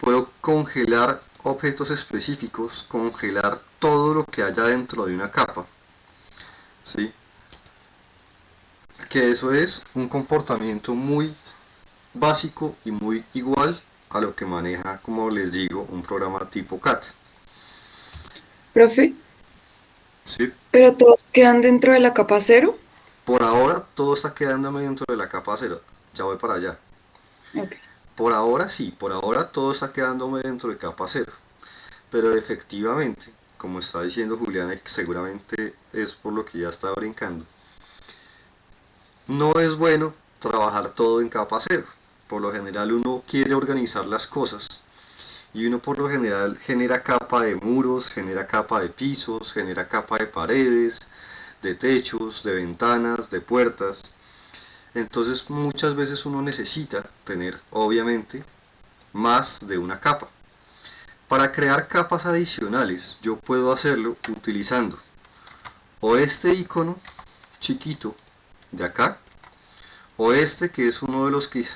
Puedo congelar objetos específicos, congelar todo lo que haya dentro de una capa, ¿sí? Que eso es un comportamiento muy básico y muy igual a lo que maneja, como les digo, un programa tipo CAD. Profe, ¿Sí? pero todos quedan dentro de la capa cero. Por ahora todo está quedándome dentro de la capa 0, ya voy para allá. Ok. Por ahora sí, por ahora todo está quedándome dentro de capa 0, pero efectivamente, como está diciendo Juliana, y seguramente es por lo que ya está brincando, no es bueno trabajar todo en capa 0. Por lo general uno quiere organizar las cosas y uno por lo general genera capa de muros, genera capa de pisos, genera capa de paredes, de techos, de ventanas, de puertas. Entonces muchas veces uno necesita tener obviamente más de una capa. Para crear capas adicionales yo puedo hacerlo utilizando o este icono chiquito de acá, o este que es uno de los que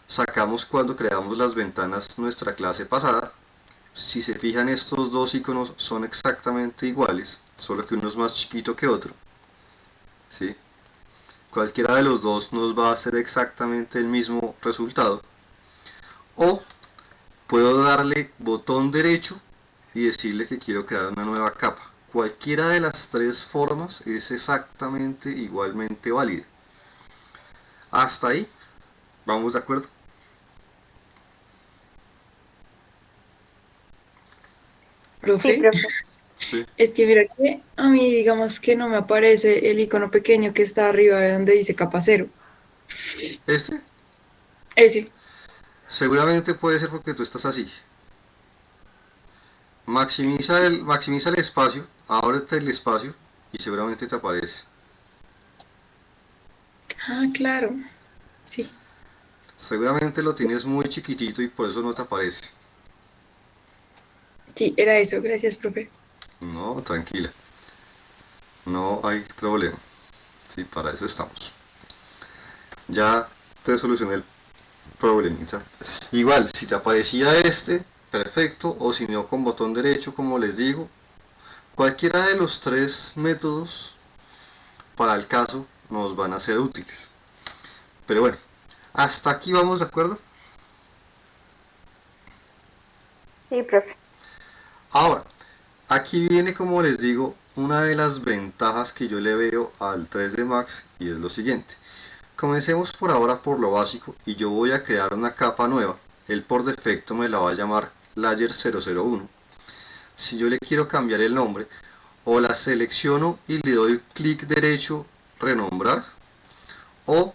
sacamos cuando creamos las ventanas nuestra clase pasada. Si se fijan, estos dos iconos son exactamente iguales, solo que uno es más chiquito que otro, ¿sí? Cualquiera de los dos nos va a hacer exactamente el mismo resultado. O puedo darle botón derecho y decirle que quiero crear una nueva capa. Cualquiera de las tres formas es exactamente igualmente válida. Hasta ahí, ¿vamos de acuerdo? Sí, Profe, profe. Sí. es que mira que a mí digamos que no me aparece el icono pequeño que está arriba de donde dice capa cero. Este Ese. seguramente puede ser porque tú estás así. Maximiza el espacio, ábrete el espacio y seguramente te aparece. Ah, claro. Sí. Seguramente lo tienes muy chiquitito y por eso no te aparece. Sí, era eso. Gracias, profe. No, tranquila. No hay problema. Sí, para eso estamos. Ya te solucioné el problemita. Igual, si te aparecía este, perfecto, o si no con botón derecho, como les digo, cualquiera de los tres métodos para el caso nos van a ser útiles. Pero bueno, hasta aquí vamos de acuerdo. Sí, profe. Ahora, aquí viene, como les digo, una de las ventajas que yo le veo al 3D Max y es lo siguiente. Comencemos por ahora por lo básico y yo voy a crear una capa nueva. Él por defecto me la va a llamar Layer 001. Si yo le quiero cambiar el nombre, o la selecciono y le doy clic derecho, renombrar, o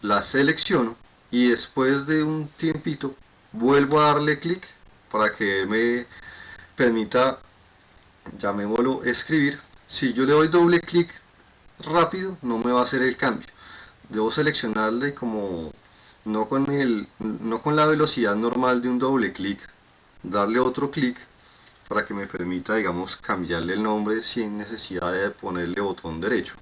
la selecciono y después de un tiempito vuelvo a darle clic para que me permita, llamémoslo, escribir. Si yo le doy doble clic rápido, no me va a hacer el cambio. Debo seleccionarle como no con la velocidad normal de un doble clic, darle otro clic para que me permita, digamos, cambiarle el nombre sin necesidad de ponerle botón derecho.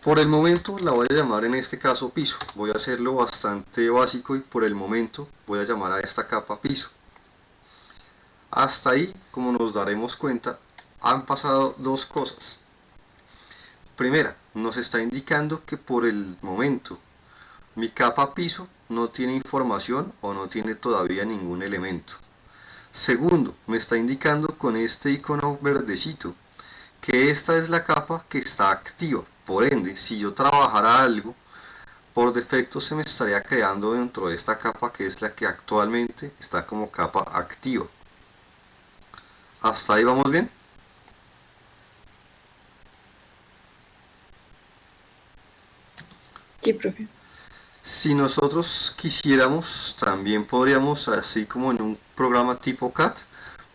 Por el momento la voy a llamar en este caso piso. Voy a hacerlo bastante básico y por el momento voy a llamar a esta capa piso. Hasta ahí, como nos daremos cuenta, han pasado dos cosas. Primera, nos está indicando que por el momento mi capa piso no tiene información o no tiene todavía ningún elemento. Segundo, me está indicando con este icono verdecito que esta es la capa que está activa. Por ende, si yo trabajara algo, por defecto se me estaría creando dentro de esta capa que es la que actualmente está como capa activa. ¿Hasta ahí vamos bien? Sí, profe. Si nosotros quisiéramos, también podríamos, así como en un programa tipo CAD,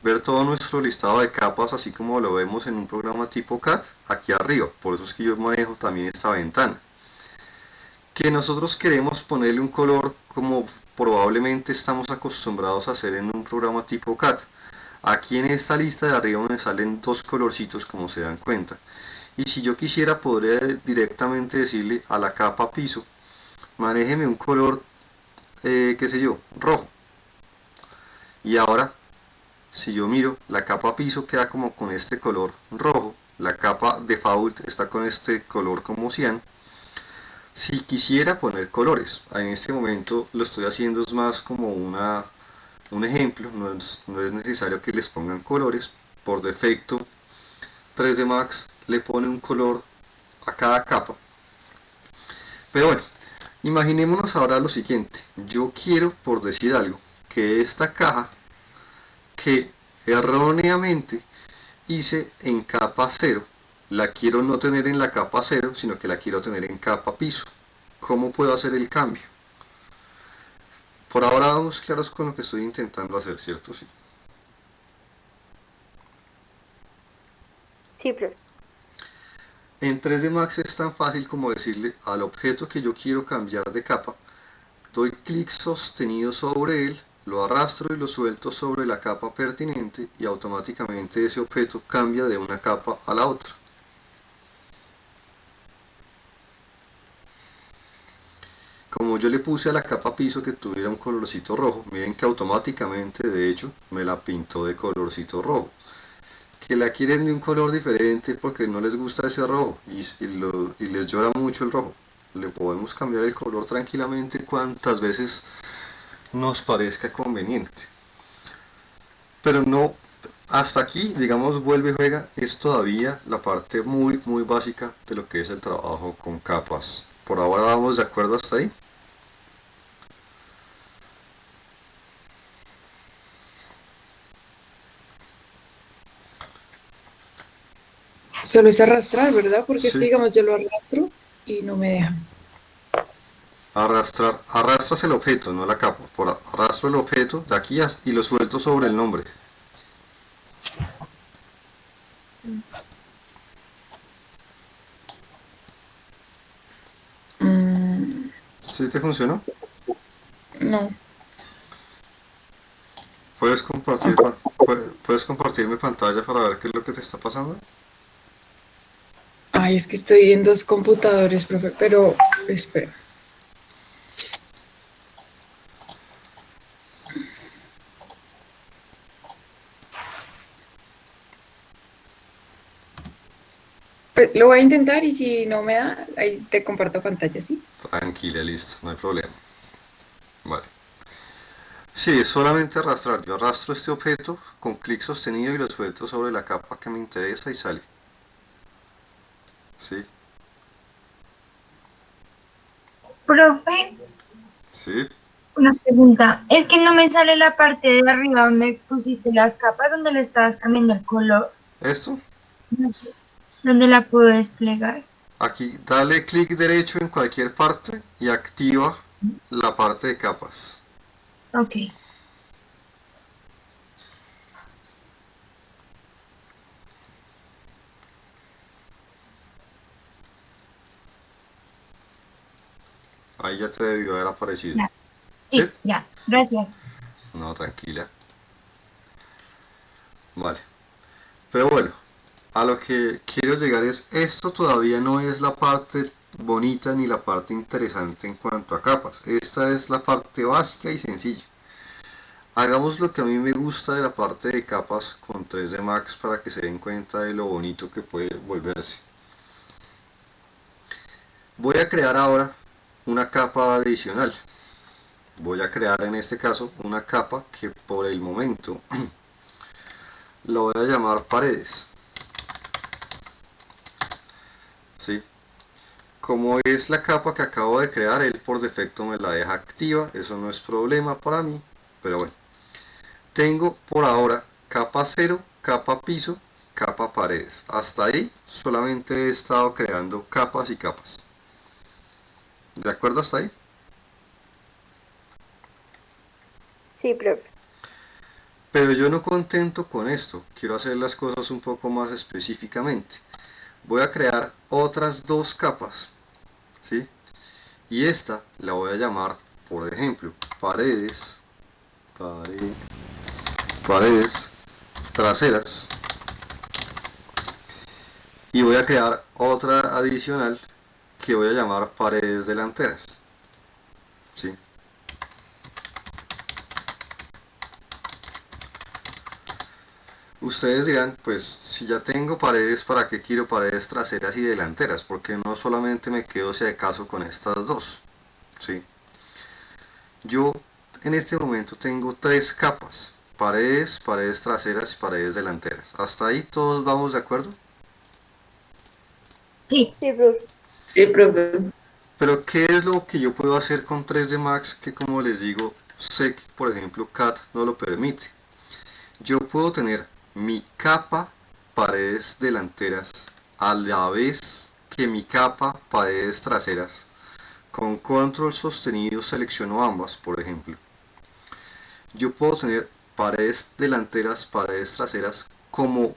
ver todo nuestro listado de capas, así como lo vemos en un programa tipo CAD, aquí arriba. Por eso es que yo manejo también esta ventana. Que nosotros queremos ponerle un color como probablemente estamos acostumbrados a hacer en un programa tipo CAD. Aquí en esta lista de arriba me salen dos colorcitos, como se dan cuenta. Y si yo quisiera, podría directamente decirle a la capa piso, manéjeme un color, qué sé yo, rojo. Y ahora, si yo miro, la capa piso queda como con este color rojo, la capa default está con este color como cian. Si quisiera poner colores, en este momento lo estoy haciendo es más como un ejemplo, no es necesario que les pongan colores. Por defecto 3D Max le pone un color a cada capa. Pero bueno, imaginémonos ahora lo siguiente. Yo quiero, por decir algo, que esta caja que erróneamente hice en capa 0, la quiero no tener en la capa 0, sino que la quiero tener en capa piso. ¿Cómo puedo hacer el cambio? Por ahora vamos claros con lo que estoy intentando hacer, ¿cierto? Sí. Sí, profe. En 3D Max es tan fácil como decirle al objeto que yo quiero cambiar de capa, doy clic sostenido sobre él lo arrastro y lo suelto sobre la capa pertinente y automáticamente ese objeto cambia de una capa a la otra. Como yo le puse a la capa piso que tuviera un colorcito rojo, miren que automáticamente de hecho me la pintó de colorcito rojo. Que la quieren de un color diferente porque no les gusta ese rojo y les llora mucho el rojo. Le podemos cambiar el color tranquilamente cuantas veces nos parezca conveniente. Pero no, hasta aquí, digamos, vuelve y juega, es todavía la parte muy básica de lo que es el trabajo con capas. Por ahora vamos de acuerdo hasta ahí. Solo es arrastrar, ¿verdad? Porque es Sí. que, digamos, yo lo arrastro y no me deja. Arrastras el objeto, no la capa. Arrastro el objeto de aquí y lo suelto sobre el nombre. ¿Sí te funcionó? No. ¿Puedes compartirme pantalla para ver qué es lo que te está pasando? Ay, es que estoy en dos computadores, profe, pero espera. Pues, lo voy a intentar y si no me da, ahí te comparto pantalla, ¿sí? Tranquila, listo, no hay problema. Vale. Sí, es solamente arrastrar. Yo arrastro este objeto con clic sostenido y lo suelto sobre la capa que me interesa y sale. ¿Sí? Profe, ¿Sí? una pregunta. Es que no me sale la parte de arriba donde pusiste las capas, donde le estabas cambiando el color. ¿Esto? No sé. ¿Dónde la puedo desplegar? Aquí, dale clic derecho en cualquier parte y activa la parte de capas. Ok. Ahí ya te debió haber aparecido. Ya. Sí, ¿Sí? ya. Gracias. No, tranquila. Vale. Pero bueno, a lo que quiero llegar es, esto todavía no es la parte bonita ni la parte interesante en cuanto a capas. Esta es la parte básica y sencilla. Hagamos lo que a mí me gusta de la parte de capas con 3D Max para que se den cuenta de lo bonito que puede volverse. Voy a crear ahora una capa adicional. Voy a crear en este caso una capa que por el momento la voy a llamar paredes. ¿Sí? Como es la capa que acabo de crear, él por defecto me la deja activa, eso no es problema para mí, pero bueno. Tengo por ahora capa 0, capa piso, capa paredes. Hasta ahí solamente he estado creando capas y capas. ¿De acuerdo hasta ahí? Sí, profe. Pero yo no contento con esto, quiero hacer las cosas un poco más específicamente. Voy a crear otras dos capas, ¿sí? Y esta la voy a llamar, por ejemplo, paredes traseras. Y voy a crear otra adicional que voy a llamar paredes delanteras, ¿sí? Ustedes dirán, pues si ya tengo paredes, ¿para qué quiero paredes traseras y delanteras? Porque no solamente me quedo si acaso con estas dos, ¿sí? Yo en este momento tengo tres capas, paredes, paredes traseras y paredes delanteras. ¿Hasta ahí todos vamos de acuerdo? Sí. Sí, profe. Sí, profe. Pero ¿qué es lo que yo puedo hacer con 3D Max que, como les digo, sé que por ejemplo CAD no lo permite? Yo puedo tener mi capa paredes delanteras a la vez que mi capa paredes traseras. Con control sostenido selecciono ambas, por ejemplo. Yo puedo tener paredes delanteras, paredes traseras como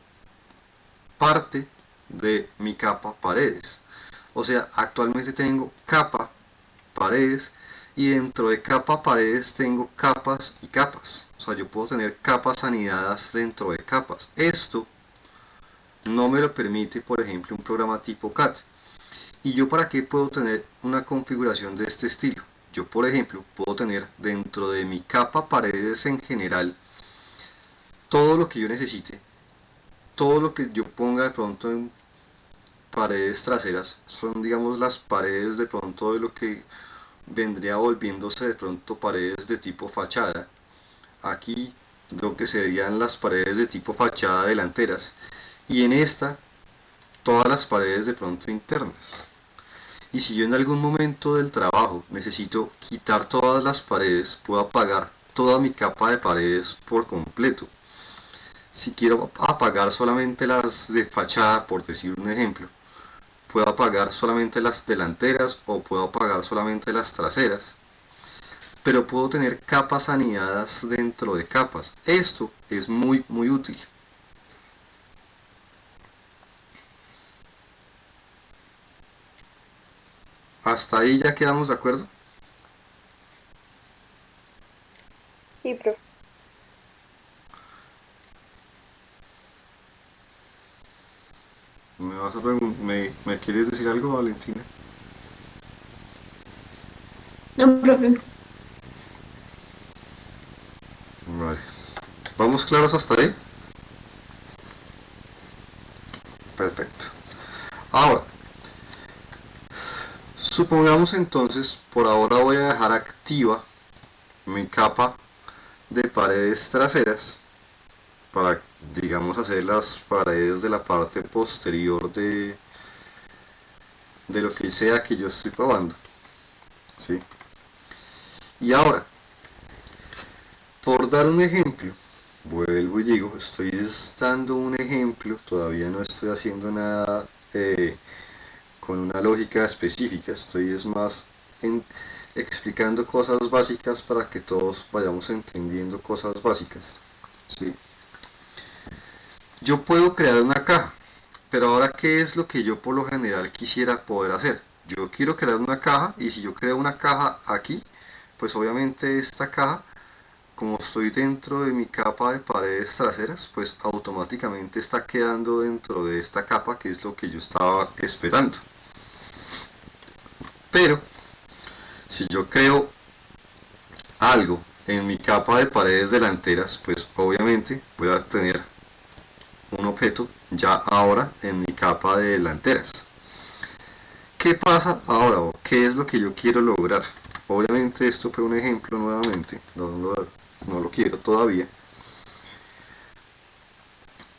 parte de mi capa paredes. O sea, actualmente tengo capa, paredes Y dentro de capa paredes tengo capas y capas. O sea, yo puedo tener capas anidadas dentro de capas. Esto no me lo permite, por ejemplo, un programa tipo CAD. ¿Y yo para qué puedo tener una configuración de este estilo? Yo, por ejemplo, puedo tener dentro de mi capa paredes en general todo lo que yo necesite, todo lo que yo ponga de pronto en paredes traseras, son digamos las paredes de pronto de lo que vendría volviéndose de pronto paredes de tipo fachada. Aquí lo que serían las paredes de tipo fachada delanteras y en esta todas las paredes de pronto internas. Y si yo en algún momento del trabajo necesito quitar todas las paredes, puedo apagar toda mi capa de paredes por completo. Si quiero apagar solamente las de fachada, por decir un ejemplo, puedo apagar solamente las delanteras o puedo apagar solamente las traseras. Pero puedo tener capas anidadas dentro de capas. Esto es muy útil. Hasta ahí ya quedamos de acuerdo. Sí, profe. ¿Me vas a me quieres decir algo, Valentina? No, profe. Vale. ¿Vamos claros hasta ahí? Perfecto. Ahora, supongamos entonces, por ahora voy a dejar activa mi capa de paredes traseras para, digamos, hacer las paredes de la parte posterior de lo que sea que yo estoy probando. ¿Sí? Y ahora, por dar un ejemplo, vuelvo y digo, estoy dando un ejemplo, todavía no estoy haciendo nada con una lógica específica, estoy es más explicando cosas básicas para que todos vayamos entendiendo cosas básicas. ¿Sí? Yo puedo crear una caja, pero ahora ¿qué es lo que yo por lo general quisiera poder hacer? Yo quiero crear una caja y si yo creo una caja aquí, pues obviamente esta caja, como estoy dentro de mi capa de paredes traseras, pues automáticamente está quedando dentro de esta capa, que es lo que yo estaba esperando. Pero si yo creo algo en mi capa de paredes delanteras, pues obviamente voy a tener un objeto ya ahora en mi capa de delanteras. ¿Qué pasa ahora o qué es lo que yo quiero lograr? Obviamente esto fue un ejemplo nuevamente, no lo quiero todavía.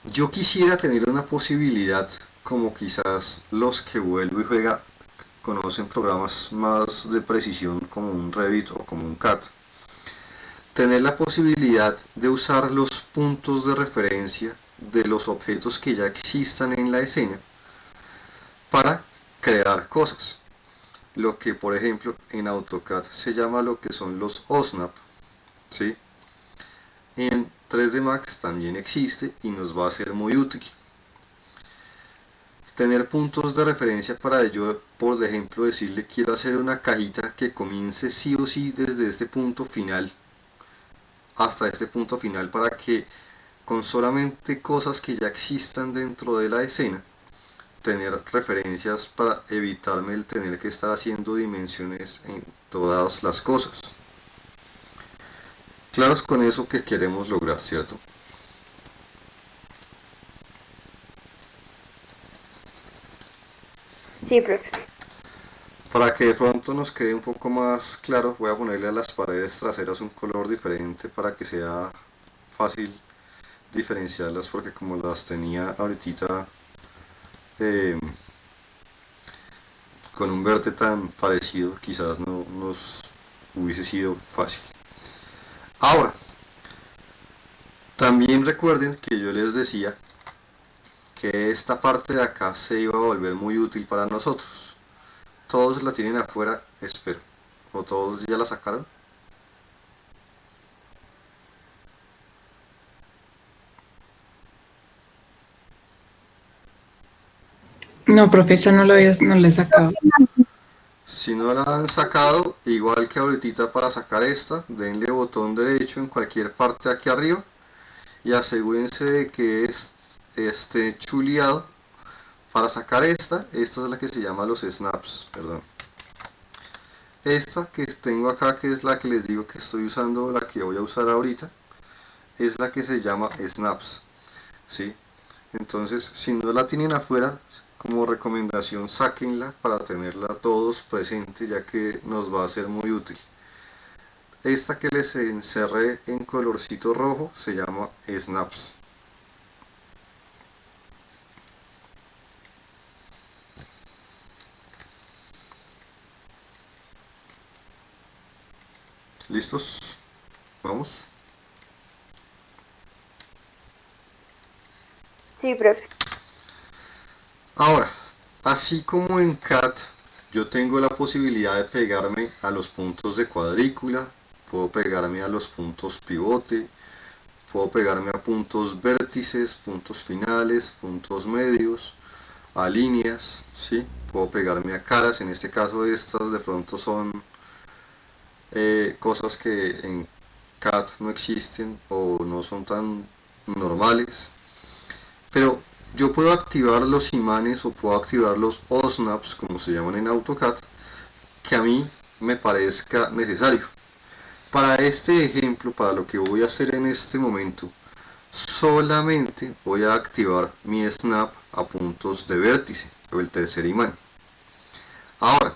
Yo quisiera tener una posibilidad, como quizás los que vuelvo y juega conocen programas más de precisión como un Revit o como un CAD, tener la posibilidad de usar los puntos de referencia de los objetos que ya existan en la escena para crear cosas. Lo que por ejemplo en AutoCAD se llama lo que son los OSNAP, ¿sí? En 3D Max también existe y nos va a ser muy útil. Tener puntos de referencia para ello, por ejemplo, decirle quiero hacer una cajita que comience sí o sí desde este punto final hasta este punto final para que con solamente cosas que ya existan dentro de la escena tener referencias para evitarme el tener que estar haciendo dimensiones en todas las cosas. Claros con eso que queremos lograr, ¿cierto? Sí, profe. Para que de pronto nos quede un poco más claro, voy a ponerle a las paredes traseras un color diferente para que sea fácil diferenciarlas, porque como las tenía ahorita con un verde tan parecido, quizás no nos hubiese sido fácil. Ahora, también recuerden que yo les decía que esta parte de acá se iba a volver muy útil para nosotros. Todos la tienen afuera, espero. ¿O todos ya la sacaron? No, profesor, no lo he sacado. Si no la han sacado, igual que ahorita para sacar esta, denle botón derecho en cualquier parte aquí arriba y asegúrense de que esté chuleado. Para sacar esta es la que se llama los snaps, perdón. Esta que tengo acá, que es la que les digo que estoy usando, la que voy a usar ahorita, es la que se llama snaps, ¿sí? Entonces, si no la tienen afuera, como recomendación, sáquenla para tenerla todos presente, ya que nos va a ser muy útil. Esta que les encerré en colorcito rojo se llama snaps. ¿Listos? Vamos. Sí, profe. Ahora, así como en CAT yo tengo la posibilidad de pegarme a los puntos de cuadrícula, puedo pegarme a los puntos pivote, puedo pegarme a puntos vértices, puntos finales, puntos medios, a líneas, ¿sí? Puedo pegarme a caras, en este caso estas de pronto son cosas que en CAT no existen o no son tan normales, pero yo puedo activar los imanes o puedo activar los OSNAPs, como se llaman en AutoCAD, que a mí me parezca necesario. Para este ejemplo, para lo que voy a hacer en este momento, solamente voy a activar mi snap a puntos de vértice o el tercer imán. Ahora,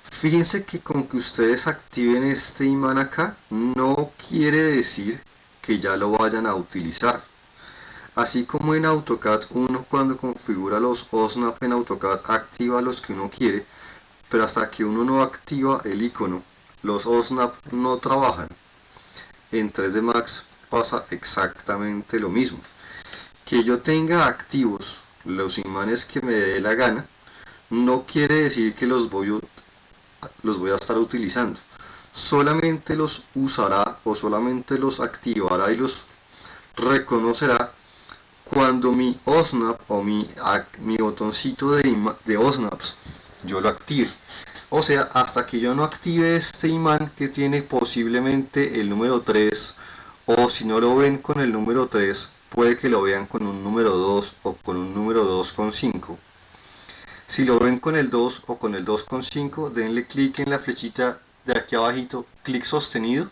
fíjense que con que ustedes activen este imán acá no quiere decir que ya lo vayan a utilizar. Así como en AutoCAD uno cuando configura los OSNAP en AutoCAD activa los que uno quiere, pero hasta que uno no activa el icono, los OSNAP no trabajan. En 3D Max pasa exactamente lo mismo. Que yo tenga activos los imanes que me dé la gana, no quiere decir que los voy a estar utilizando. Solamente los usará o solamente los activará y los reconocerá cuando mi OSNAP o mi botoncito de OSNAPs yo lo active. O sea, hasta que yo no active este imán que tiene posiblemente el número 3, o si no lo ven con el número 3, puede que lo vean con un número 2 o con un número 2,5. Si lo ven con el 2 o con el 2,5, denle clic en la flechita de aquí abajito, clic sostenido,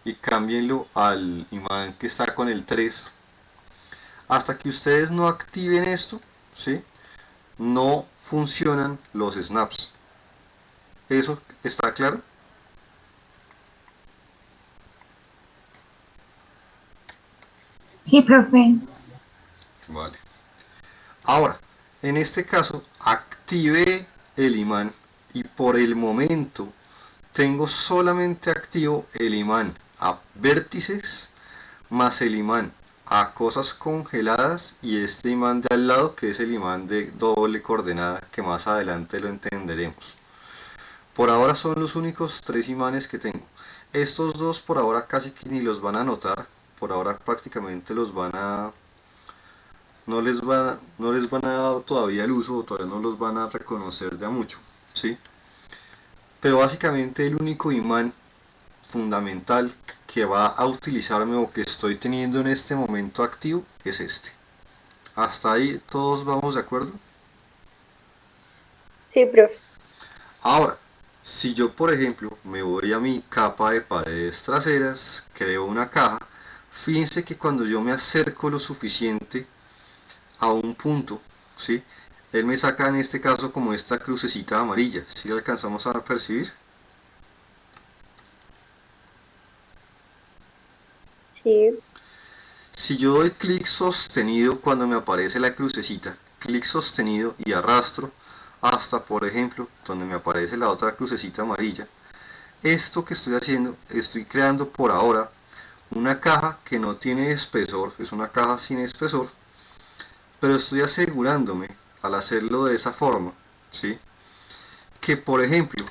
y cámbienlo al imán que está con el 3. Hasta que ustedes no activen esto, ¿sí?, no funcionan los snaps. ¿Eso está claro? Sí, profe. Vale. Ahora, en este caso, activé el imán y por el momento tengo solamente activo el imán a vértices más el imán a cosas congeladas y este imán de al lado, que es el imán de doble coordenada, que más adelante lo entenderemos. Por ahora son los únicos 3 imanes que tengo. Estos dos por ahora casi que ni los van a notar. Por ahora prácticamente no les van a dar todavía el uso, o todavía no los van a reconocer de a mucho, ¿sí? Pero básicamente el único imán fundamental que va a utilizarme o que estoy teniendo en este momento activo es este. ¿Hasta ahí todos vamos de acuerdo? Sí, profe. Ahora, si yo por ejemplo me voy a mi capa de paredes traseras, creo una caja, fíjense que cuando yo me acerco lo suficiente a un punto, ¿sí?, él me saca en este caso como esta crucecita amarilla. ¿Sí alcanzamos a percibir? Sí. Si yo doy clic sostenido cuando me aparece la crucecita, clic sostenido y arrastro hasta, por ejemplo, donde me aparece la otra crucecita amarilla, esto que estoy haciendo, estoy creando por ahora una caja que no tiene espesor, es una caja sin espesor, pero estoy asegurándome al hacerlo de esa forma, ¿sí?, que por ejemplo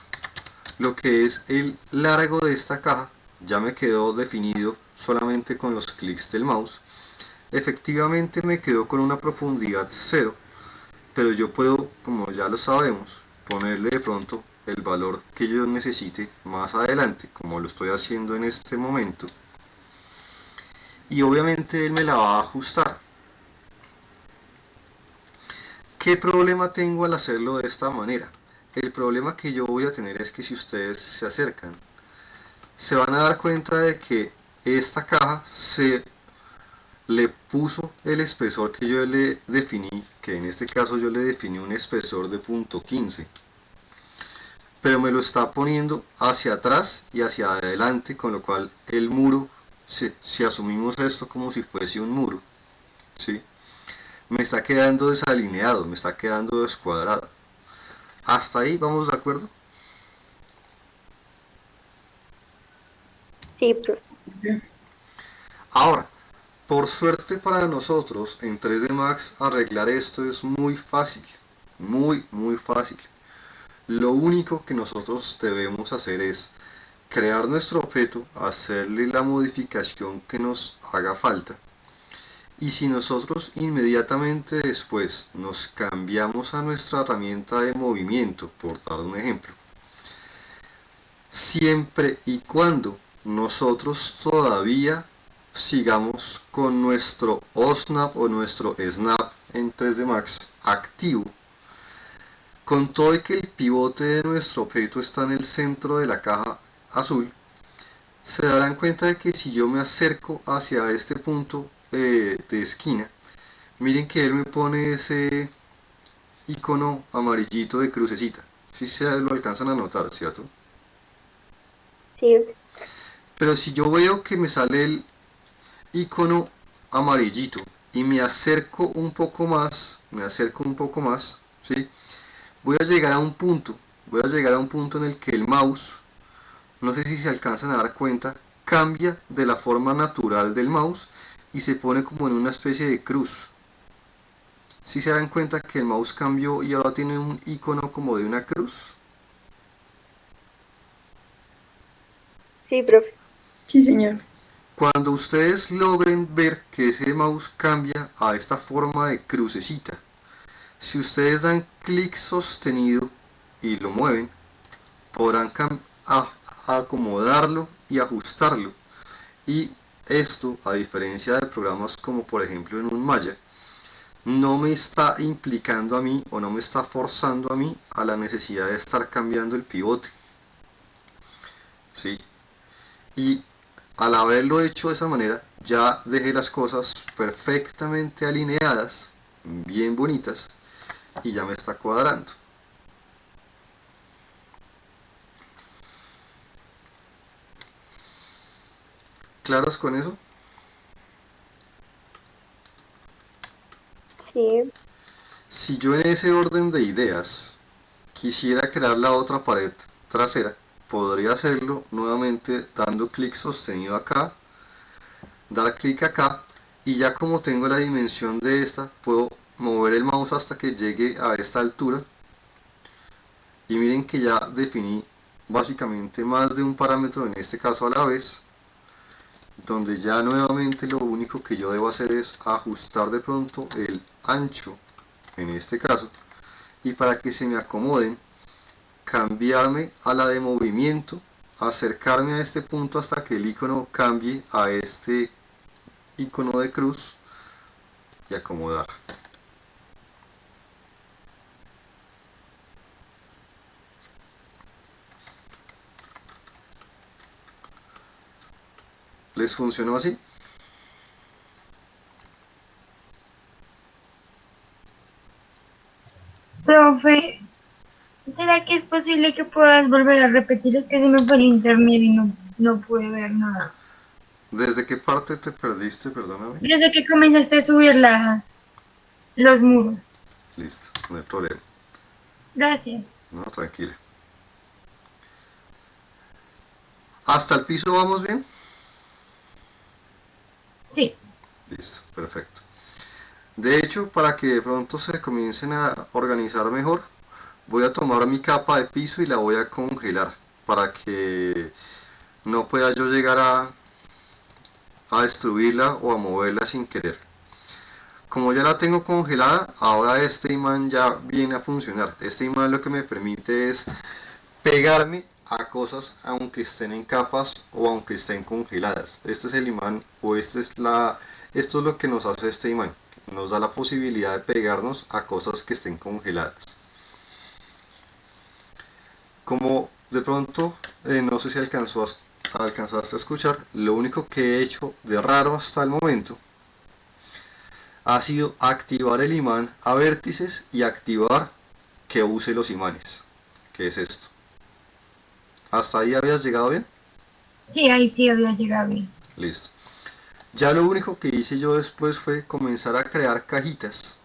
lo que es el largo de esta caja ya me quedó definido solamente con los clics del mouse. Efectivamente me quedó con una profundidad 0, pero yo puedo, como ya lo sabemos, ponerle de pronto el valor que yo necesite más adelante, como lo estoy haciendo en este momento, y obviamente él me la va a ajustar. ¿Qué problema tengo al hacerlo de esta manera? El problema que yo voy a tener es que si ustedes se acercan, se van a dar cuenta de que esta caja se le puso el espesor que yo le definí, que en este caso yo le definí un espesor de .15, pero me lo está poniendo hacia atrás y hacia adelante, con lo cual el muro, si asumimos esto como si fuese un muro, ¿sí?, me está quedando desalineado, me está quedando descuadrado. ¿Hasta ahí vamos de acuerdo? Sí, profe. Ahora, por suerte para nosotros, en 3D Max arreglar esto es muy fácil, muy fácil. Lo único que nosotros debemos hacer es crear nuestro objeto, hacerle la modificación que nos haga falta, y si nosotros inmediatamente después nos cambiamos a nuestra herramienta de movimiento, por dar un ejemplo, siempre y cuando nosotros todavía sigamos con nuestro OSNAP o nuestro SNAP en 3D Max activo, con todo y que el pivote de nuestro objeto está en el centro de la caja azul, se darán cuenta de que si yo me acerco hacia este punto de esquina, miren que él me pone ese icono amarillito de crucecita. Si se lo alcanzan a notar, ¿cierto? Sí, Pero si yo veo que me sale el icono amarillito y me acerco un poco más, ¿sí?, voy a llegar a un punto en el que el mouse, no sé si se alcanzan a dar cuenta, cambia de la forma natural del mouse y se pone como en una especie de cruz. Si se dan cuenta que el mouse cambió y ahora tiene un icono como de una cruz. sí, profe. Sí, señor. Cuando ustedes logren ver que ese mouse cambia a esta forma de crucecita, si ustedes dan clic sostenido y lo mueven, podrán acomodarlo y ajustarlo. Y esto, a diferencia de programas como por ejemplo en un Maya, no me está implicando a mí o no me está forzando a mí a la necesidad de estar cambiando el pivote, ¿sí? Y al haberlo hecho de esa manera, ya dejé las cosas perfectamente alineadas, bien bonitas, y ya me está cuadrando. ¿Claros con eso? Sí, Si yo en ese orden de ideas quisiera crear la otra pared trasera, podría hacerlo nuevamente dando clic sostenido acá, dar clic acá, y ya como tengo la dimensión de esta, puedo mover el mouse hasta que llegue a esta altura, y miren que ya definí básicamente más de un parámetro, en este caso a la vez, donde ya nuevamente lo único que yo debo hacer es ajustar de pronto el ancho en este caso, y para que se me acomoden, cambiarme a la de movimiento, acercarme a este punto hasta que el icono cambie a este icono de cruz y acomodar. ¿Les funcionó así? Profe, ¿será que es posible que puedas volver a repetir? Es que se me fue el internet y no pude ver nada. ¿Desde qué parte te perdiste? Perdóname. Desde que comenzaste a subir los muros. Listo, no hay problema. Gracias. No, tranquila. ¿Hasta el piso vamos bien? Sí. Listo, perfecto. De hecho, para que de pronto se comiencen a organizar mejor, voy a tomar mi capa de piso y la voy a congelar para que no pueda yo llegar a destruirla o a moverla sin querer. como ya la tengo congelada, ahora este imán ya viene a funcionar. Este imán lo que me permite es pegarme a cosas aunque estén en capas o aunque estén congeladas. Este es el imán, o esto es lo que nos hace este imán. Nos da la posibilidad de pegarnos a cosas que estén congeladas. Como de pronto, no sé si alcanzaste a escuchar, lo único que he hecho de raro hasta el momento ha sido activar el imán a vértices y activar que use los imanes, que es esto. ¿Hasta ahí habías llegado bien? Sí, ahí sí había llegado bien. Listo. Ya lo único que hice yo después fue comenzar a crear cajitas,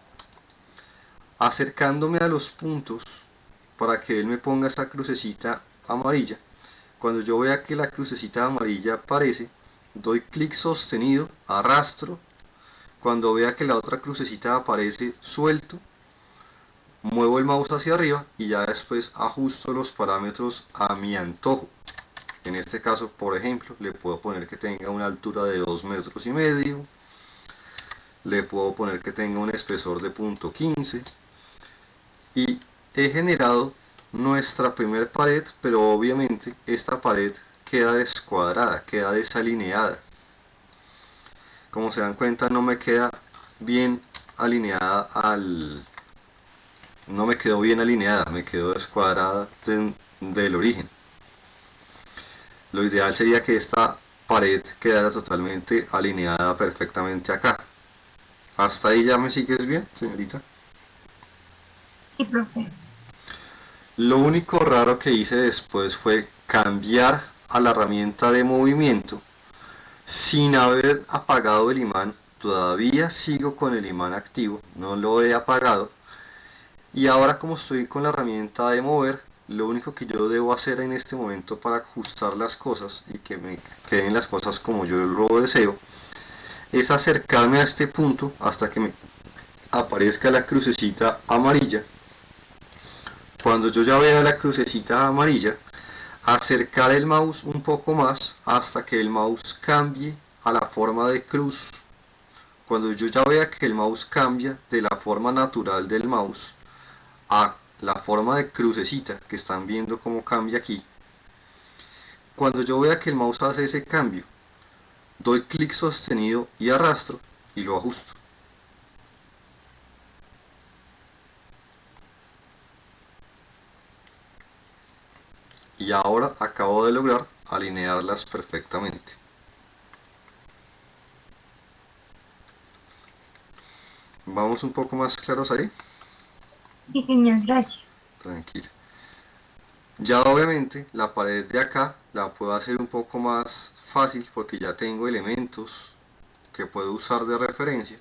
acercándome a los puntos para que él me ponga esa crucecita amarilla. Cuando yo vea que la crucecita amarilla aparece, doy clic sostenido, arrastro. Cuando vea que la otra crucecita aparece, suelto, muevo el mouse hacia arriba y ya después ajusto los parámetros a mi antojo. En este caso, por ejemplo, le puedo poner que tenga una altura de 2,5 metros, le puedo poner que tenga un espesor de 0.15 y he generado nuestra primer pared, pero obviamente esta pared queda descuadrada, queda desalineada. Como se dan cuenta, no me queda bien alineada no me quedó bien alineada, me quedó descuadrada del origen. Lo ideal sería que esta pared quedara totalmente alineada perfectamente acá. ¿Hasta ahí ya me sigues bien, señorita? Sí, profe. Lo único raro que hice después fue cambiar a la herramienta de movimiento sin haber apagado el imán. Todavía sigo con el imán activo, no lo he apagado. Y ahora, como estoy con la herramienta de mover, lo único que yo debo hacer en este momento para ajustar las cosas y que me queden las cosas como yo lo deseo, es acercarme a este punto hasta que me aparezca la crucecita amarilla. Cuando yo ya vea la crucecita amarilla, acercar el mouse un poco más hasta que el mouse cambie a la forma de cruz. Cuando yo ya vea que el mouse cambia de la forma natural del mouse a la forma de crucecita, que están viendo cómo cambia aquí, cuando yo vea que el mouse hace ese cambio, doy clic sostenido y arrastro y lo ajusto. Y ahora acabo de lograr alinearlas perfectamente. ¿Vamos un poco más claros ahí? Sí, señor, gracias. Tranquilo. Ya obviamente la pared de acá la puedo hacer un poco más fácil porque ya tengo elementos que puedo usar de referencia.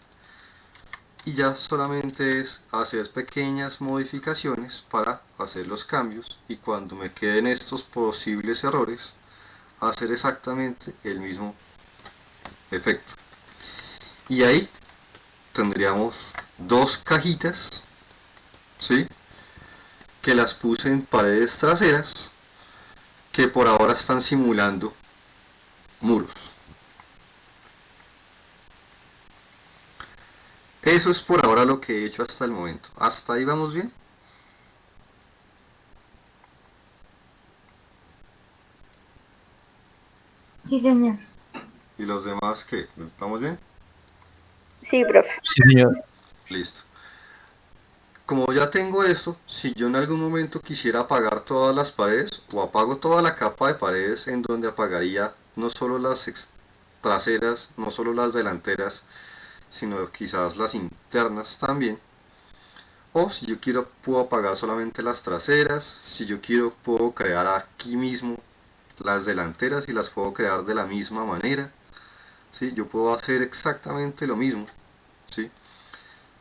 Y ya solamente es hacer pequeñas modificaciones para hacer los cambios y cuando me queden estos posibles errores hacer exactamente el mismo efecto. Y ahí tendríamos dos cajitas, ¿sí?, que las puse en paredes traseras que por ahora están simulando muros. Eso es por ahora lo que he hecho hasta el momento. ¿Hasta ahí vamos bien? Sí, señor. ¿Y los demás qué? ¿Vamos bien? Sí, profe. Sí, señor. Listo. Como ya tengo esto, si yo en algún momento quisiera apagar todas las paredes o apago toda la capa de paredes, en donde apagaría no solo las traseras, no solo las delanteras, sino quizás las internas también. O si yo quiero puedo apagar solamente las traseras, si yo quiero puedo crear aquí mismo las delanteras y las puedo crear de la misma manera, ¿sí? Yo puedo hacer exactamente lo mismo, ¿sí?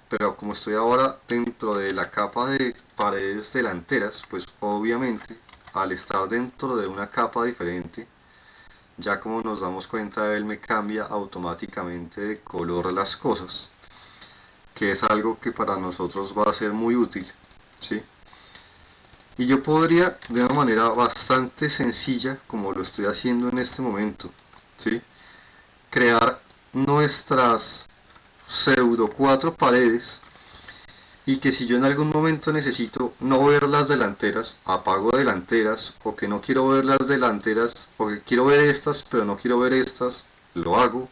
Pero como estoy ahora dentro de la capa de paredes delanteras, pues obviamente al estar dentro de una capa diferente, ya como nos damos cuenta, él me cambia automáticamente de color las cosas, que es algo que para nosotros va a ser muy útil, ¿sí? Y yo podría, de una manera bastante sencilla, como lo estoy haciendo en este momento, ¿sí?, crear nuestras pseudo 4 paredes y que si yo en algún momento necesito no ver las delanteras, apago delanteras, o que no quiero ver las delanteras, o que quiero ver estas pero no quiero ver estas, lo hago,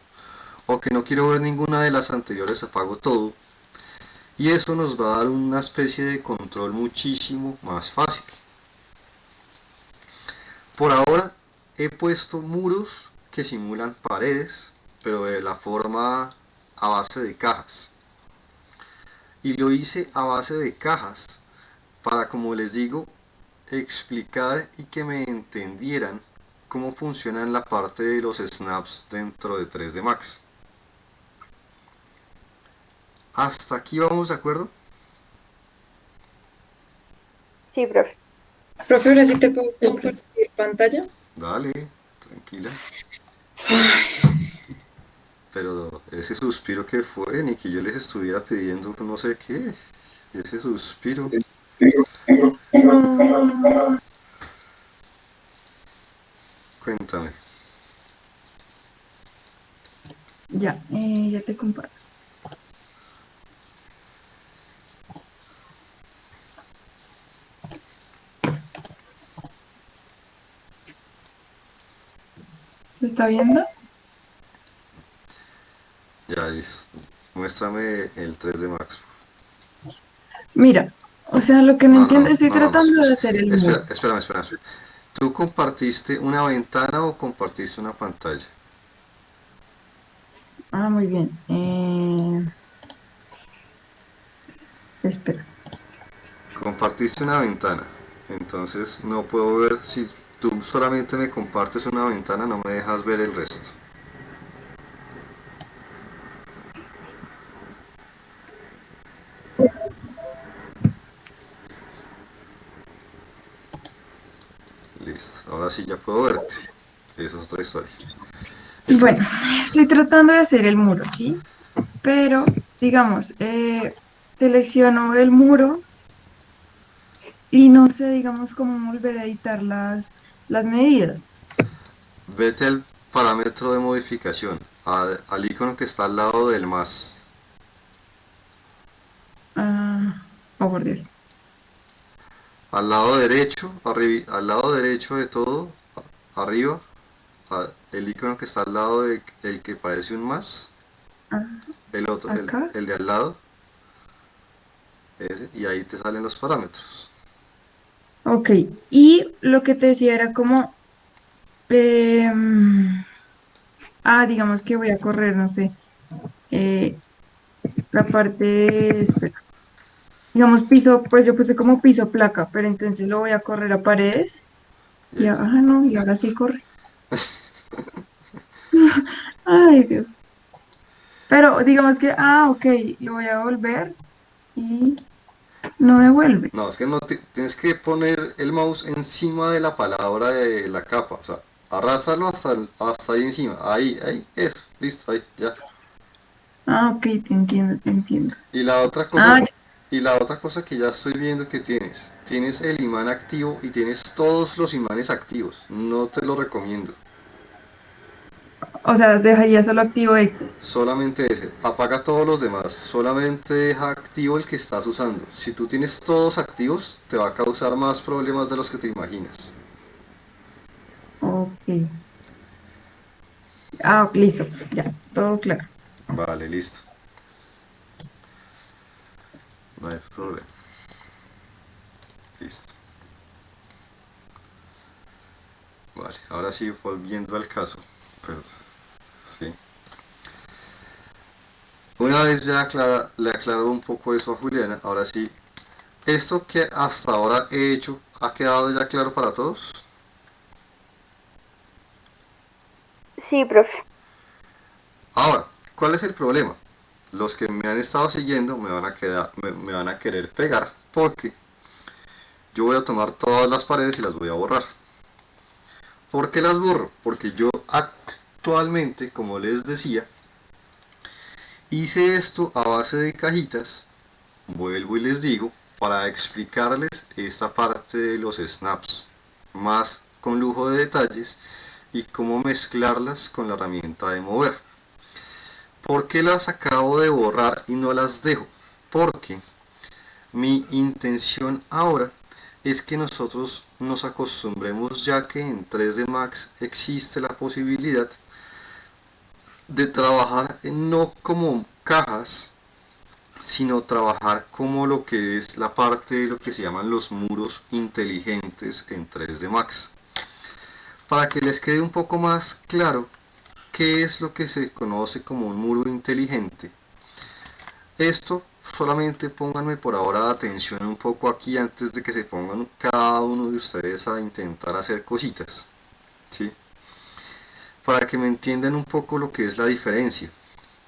o que no quiero ver ninguna de las anteriores, apago todo. Y eso nos va a dar una especie de control muchísimo más fácil. Por ahora he puesto muros que simulan paredes, pero de la forma a base de cajas. Y lo hice a base de cajas para, como les digo, explicar y que me entendieran cómo funciona en la parte de los snaps dentro de 3D Max. ¿Hasta aquí vamos de acuerdo? Sí, profe. Profe, ahora sí te puedo compartir pantalla. Dale, tranquila. Pero ese suspiro que fue, ni que yo les estuviera pidiendo no sé qué. Ese suspiro. Cuéntame. Ya te comparto. ¿Se está viendo? Ya listo. Muéstrame el 3D Max. Mira, o sea, lo que no entiendo, estoy tratando de espera, hacer el muro. espérame. ¿Tú compartiste una ventana o compartiste una pantalla? Ah, muy bien. Espera. Compartiste una ventana. Entonces no puedo ver, si tú solamente me compartes una ventana, no me dejas ver el resto. Listo, ahora sí ya puedo verte. Eso es otra historia. Bueno, estoy tratando de hacer el muro, ¿sí? Pero, digamos, selecciono el muro y no sé, digamos, cómo volver a editar las medidas. Vete al parámetro de modificación, al icono que está al lado del más. Ah, oh, por Dios. Al lado derecho, al lado derecho de todo, arriba, el icono que está al lado de el que parece un más, Ah, el otro, acá. el de al lado, ese, y ahí te salen los parámetros. Ok, y lo que te decía era como, em, digamos que voy a correr, no sé, eh, la parte, espera, digamos piso, pues yo puse como piso placa, pero entonces lo voy a correr a paredes Y y, ahí te- no, y ahora sí corre. Ay, Dios. Pero digamos que, ok, lo voy a volver y no devuelve. No, es que no tienes que poner el mouse encima de la palabra de la capa, o sea, arrástralo hasta ahí encima, ahí, eso, listo, ahí, ya. Ok, te entiendo, te entiendo. Y la otra cosa, Ah, y la otra cosa que ya estoy viendo que tienes el imán activo y tienes todos los imanes activos. No te lo recomiendo. o sea, dejaría solo activo este. Solamente ese. Apaga todos los demás. Solamente deja activo el que estás usando. Si tú tienes todos activos, te va a causar más problemas de los que te imaginas. Ok. Ok, listo, ya, todo claro. Vale, listo. No hay problema. Listo. Vale, ahora sí, volviendo al caso. Pero, sí. Una vez ya le aclaro un poco eso a Juliana, ahora sí, esto que hasta ahora he hecho, ¿ha quedado ya claro para todos? Sí, profe. Ahora, ¿cuál es el problema? Los que me han estado siguiendo me van a querer pegar porque yo voy a tomar todas las paredes y las voy a borrar. ¿Por qué las borro? Porque yo actualmente, como les decía, hice esto a base de cajitas, vuelvo y les digo, para explicarles esta parte de los snaps, más con lujo de detalles y cómo mezclarlas con la herramienta de mover. ¿Por qué las acabo de borrar y no las dejo? Porque mi intención ahora es que nosotros nos acostumbremos, ya que en 3D Max existe la posibilidad de trabajar no como cajas, sino trabajar como lo que es la parte de lo que se llaman los muros inteligentes en 3D Max. Para que les quede un poco más claro qué es lo que se conoce como un muro inteligente, esto solamente pónganme por ahora atención un poco aquí antes de que se pongan cada uno de ustedes a intentar hacer cositas, ¿sí? Para que me entiendan un poco lo que es la diferencia,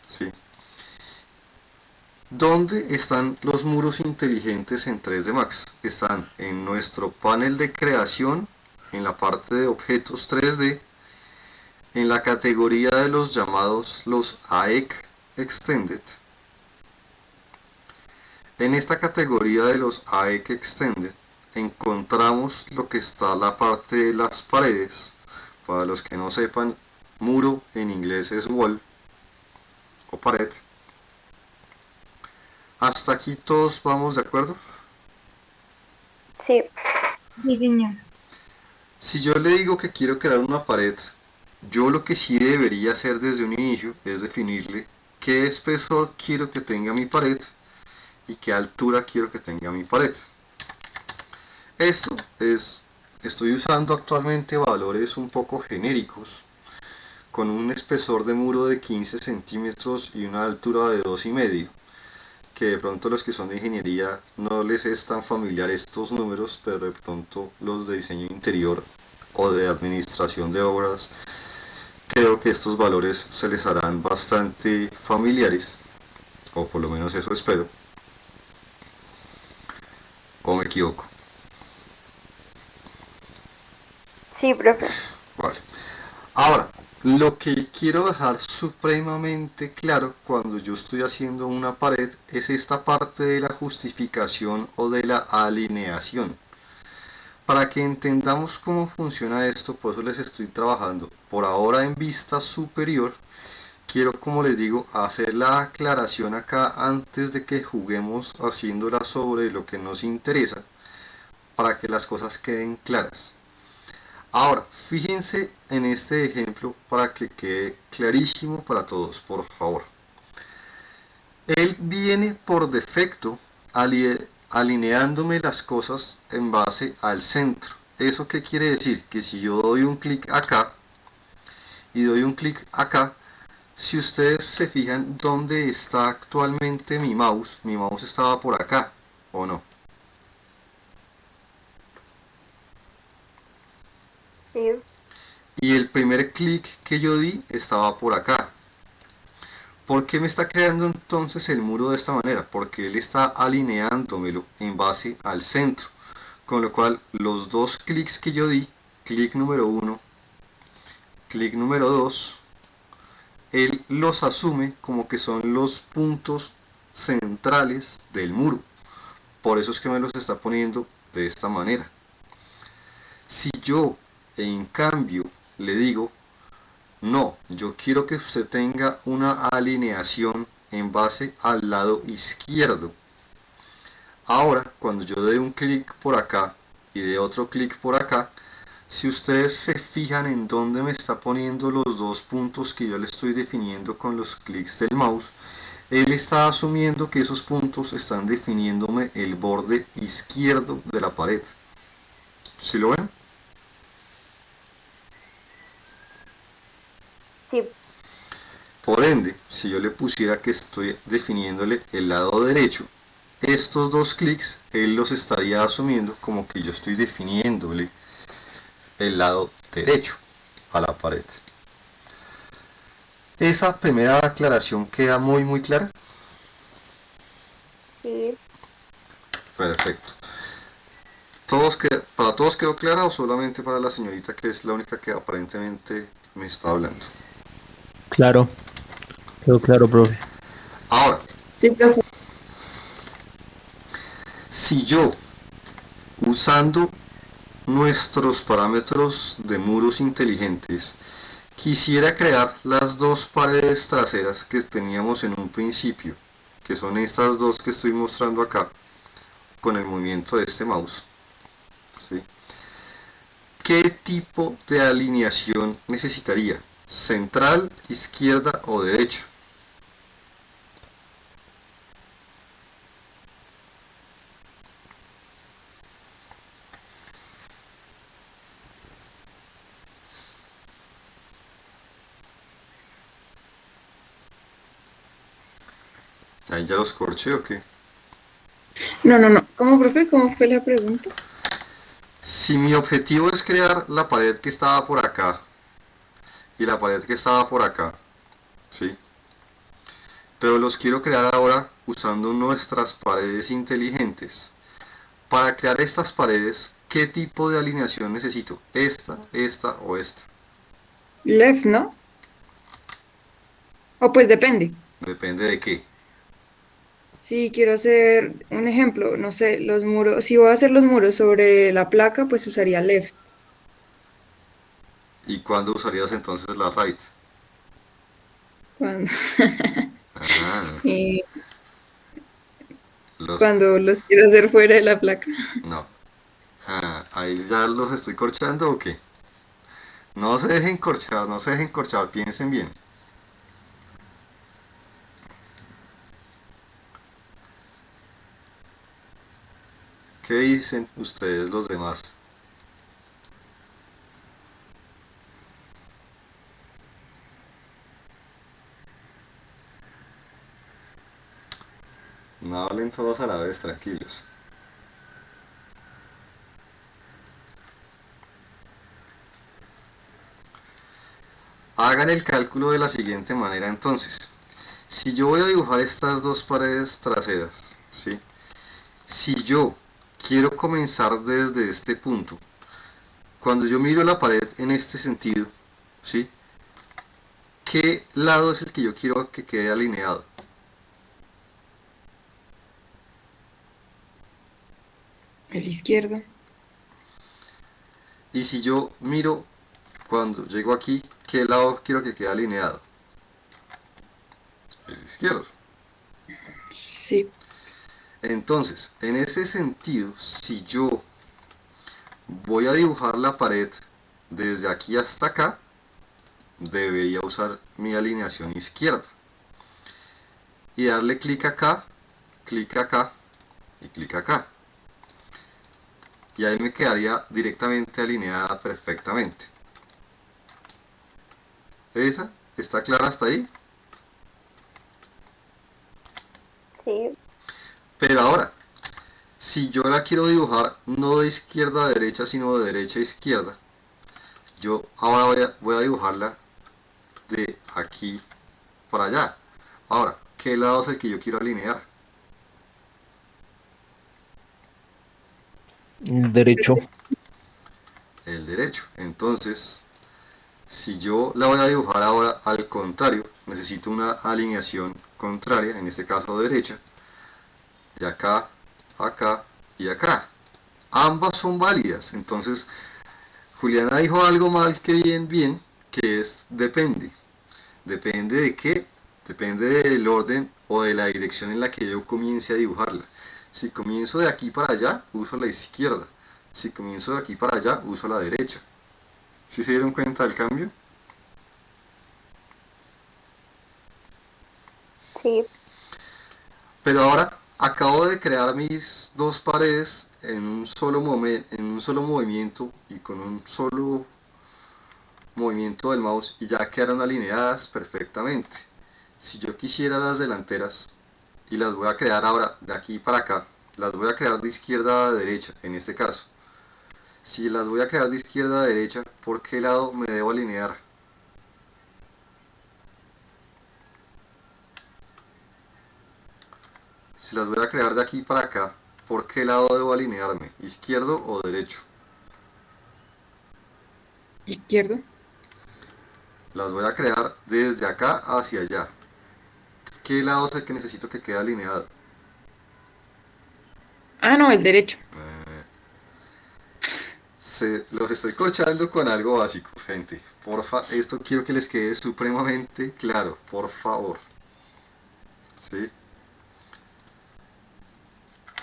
¿sí? ¿Dónde están los muros inteligentes en 3D Max? Están en nuestro panel de creación, en la parte de objetos 3D, en la categoría de los llamados los AEC Extended. En esta categoría de los AEC Extended encontramos lo que está la parte de las paredes. Para los que no sepan, muro en inglés es wall o pared. ¿Hasta aquí todos vamos de acuerdo? Sí, Sí, señor. Si yo le digo que quiero crear una pared, yo lo que sí debería hacer desde un inicio es definirle qué espesor quiero que tenga mi pared y qué altura quiero que tenga mi pared. Estoy usando actualmente valores un poco genéricos, con un espesor de muro de 15 centímetros y una altura de 2,5, que de pronto los que son de ingeniería no les es tan familiar estos números, pero de pronto los de diseño interior o de administración de obras, creo que estos valores se les harán bastante familiares, o por lo menos eso espero, o me equivoco. sí, profe. Vale. Ahora, lo que quiero dejar supremamente claro cuando yo estoy haciendo una pared es esta parte de la justificación o de la alineación. Para que entendamos cómo funciona esto, por eso les estoy trabajando por ahora en vista superior. Quiero, como les digo, hacer la aclaración acá antes de que juguemos haciéndola sobre lo que nos interesa, para que las cosas queden claras. Ahora, fíjense en este ejemplo para que quede clarísimo para todos, por favor. Él viene por defecto alineándome las cosas en base al centro. ¿Eso qué quiere decir? Que si yo doy un clic acá y doy un clic acá, si ustedes se fijan dónde está actualmente mi mouse estaba por acá, ¿o no? Sí, Y el primer clic que yo di estaba por acá. ¿Por qué me está creando entonces el muro de esta manera? Porque él está alineándomelo en base al centro. Con lo cual los dos clics que yo di, clic número 1, clic número 2, él los asume como que son los puntos centrales del muro. Por eso es que me los está poniendo de esta manera. Si yo en cambio le digo, no, yo quiero que usted tenga una alineación en base al lado izquierdo. Ahora, cuando yo dé un clic por acá y de otro clic por acá, si ustedes se fijan en dónde me está poniendo los dos puntos que yo le estoy definiendo con los clics del mouse, él está asumiendo que esos puntos están definiéndome el borde izquierdo de la pared. ¿Sí lo ven? sí, Por ende, si yo le pusiera que estoy definiéndole el lado derecho, estos dos clics, él los estaría asumiendo como que yo estoy definiéndole el lado derecho a la pared. Esa primera aclaración queda muy clara. sí. Perfecto. ¿Para todos quedó clara o solamente para la señorita, que es la única que aparentemente me está hablando? Claro, quedó claro, profe. Ahora, Sí, profe. si yo, usando nuestros parámetros de muros inteligentes, Quisiera crear las dos paredes traseras que teníamos en un principio, que son estas dos que estoy mostrando acá, con el movimiento de este mouse. ¿Sí? ¿Qué tipo de alineación necesitaría? ¿Central, izquierda o derecha? Ahí ya los corché o qué. No, no, no. ¿Cómo, profe? ¿Cómo fue la pregunta? Si mi objetivo es crear la pared que estaba por acá y la pared que estaba por acá, ¿sí? Pero los quiero crear ahora usando nuestras paredes inteligentes. Para crear estas paredes, ¿qué tipo de alineación necesito? ¿Esta o esta? Left, ¿no? O pues depende. Depende de qué. Si quiero hacer un ejemplo, no sé, los muros, si voy a hacer los muros sobre la placa, pues usaría left. ¿Y cuándo usarías entonces la right? Cuando, Ah, y los... cuando los quiero hacer fuera de la placa. No. Ah, ahí ya los estoy corchando o qué. No se dejen corchar, no se dejen corchar, piensen bien. ¿Qué dicen ustedes los demás? No hablen todos a la vez, tranquilos. Hagan el cálculo de la siguiente manera entonces. Si yo voy a dibujar estas dos paredes traseras, ¿sí? Si yo quiero comenzar desde este punto, cuando yo miro la pared en este sentido, ¿sí? ¿Qué lado es el que yo quiero que quede alineado? El izquierdo. Y si yo miro cuando llego aquí, ¿qué lado quiero que quede alineado? El izquierdo. Sí. Entonces, en ese sentido, si yo voy a dibujar la pared desde aquí hasta acá, debería usar mi alineación izquierda. Y darle clic acá y clic acá. Y ahí me quedaría directamente alineada perfectamente. ¿Esa? ¿Está clara hasta ahí? Sí, Pero ahora, si yo la quiero dibujar no de izquierda a derecha, sino de derecha a izquierda, yo ahora voy a dibujarla de aquí para allá. Ahora, ¿qué lado es el que yo quiero alinear? El derecho. El derecho. Entonces, si yo la voy a dibujar ahora al contrario, necesito una alineación contraria, en este caso derecha, de acá, acá y acá. Ambas son válidas. Entonces, Juliana dijo algo mal que bien, que es depende. ¿Depende de qué? Depende del orden o de la dirección en la que yo comience a dibujarla. Si comienzo de aquí para allá, uso la izquierda. Si comienzo de aquí para allá, uso la derecha. ¿Sí se dieron cuenta del cambio? sí, Pero ahora acabo de crear mis dos paredes en un solo movimiento y con un solo movimiento del mouse y ya quedaron alineadas perfectamente. Si yo quisiera las delanteras y las voy a crear ahora de aquí para acá, las voy a crear de izquierda a derecha en este caso. Si las voy a crear de izquierda a derecha, ¿por qué lado me debo alinear? Si las voy a crear de aquí para acá, ¿por qué lado debo alinearme? ¿Izquierdo o derecho? Izquierdo. Las voy a crear desde acá hacia allá. ¿Qué lado es el que necesito que quede alineado? Ah, no, el derecho. Los estoy corchando con algo básico, gente. Porfa, esto quiero que les quede supremamente claro, por favor. ¿Sí?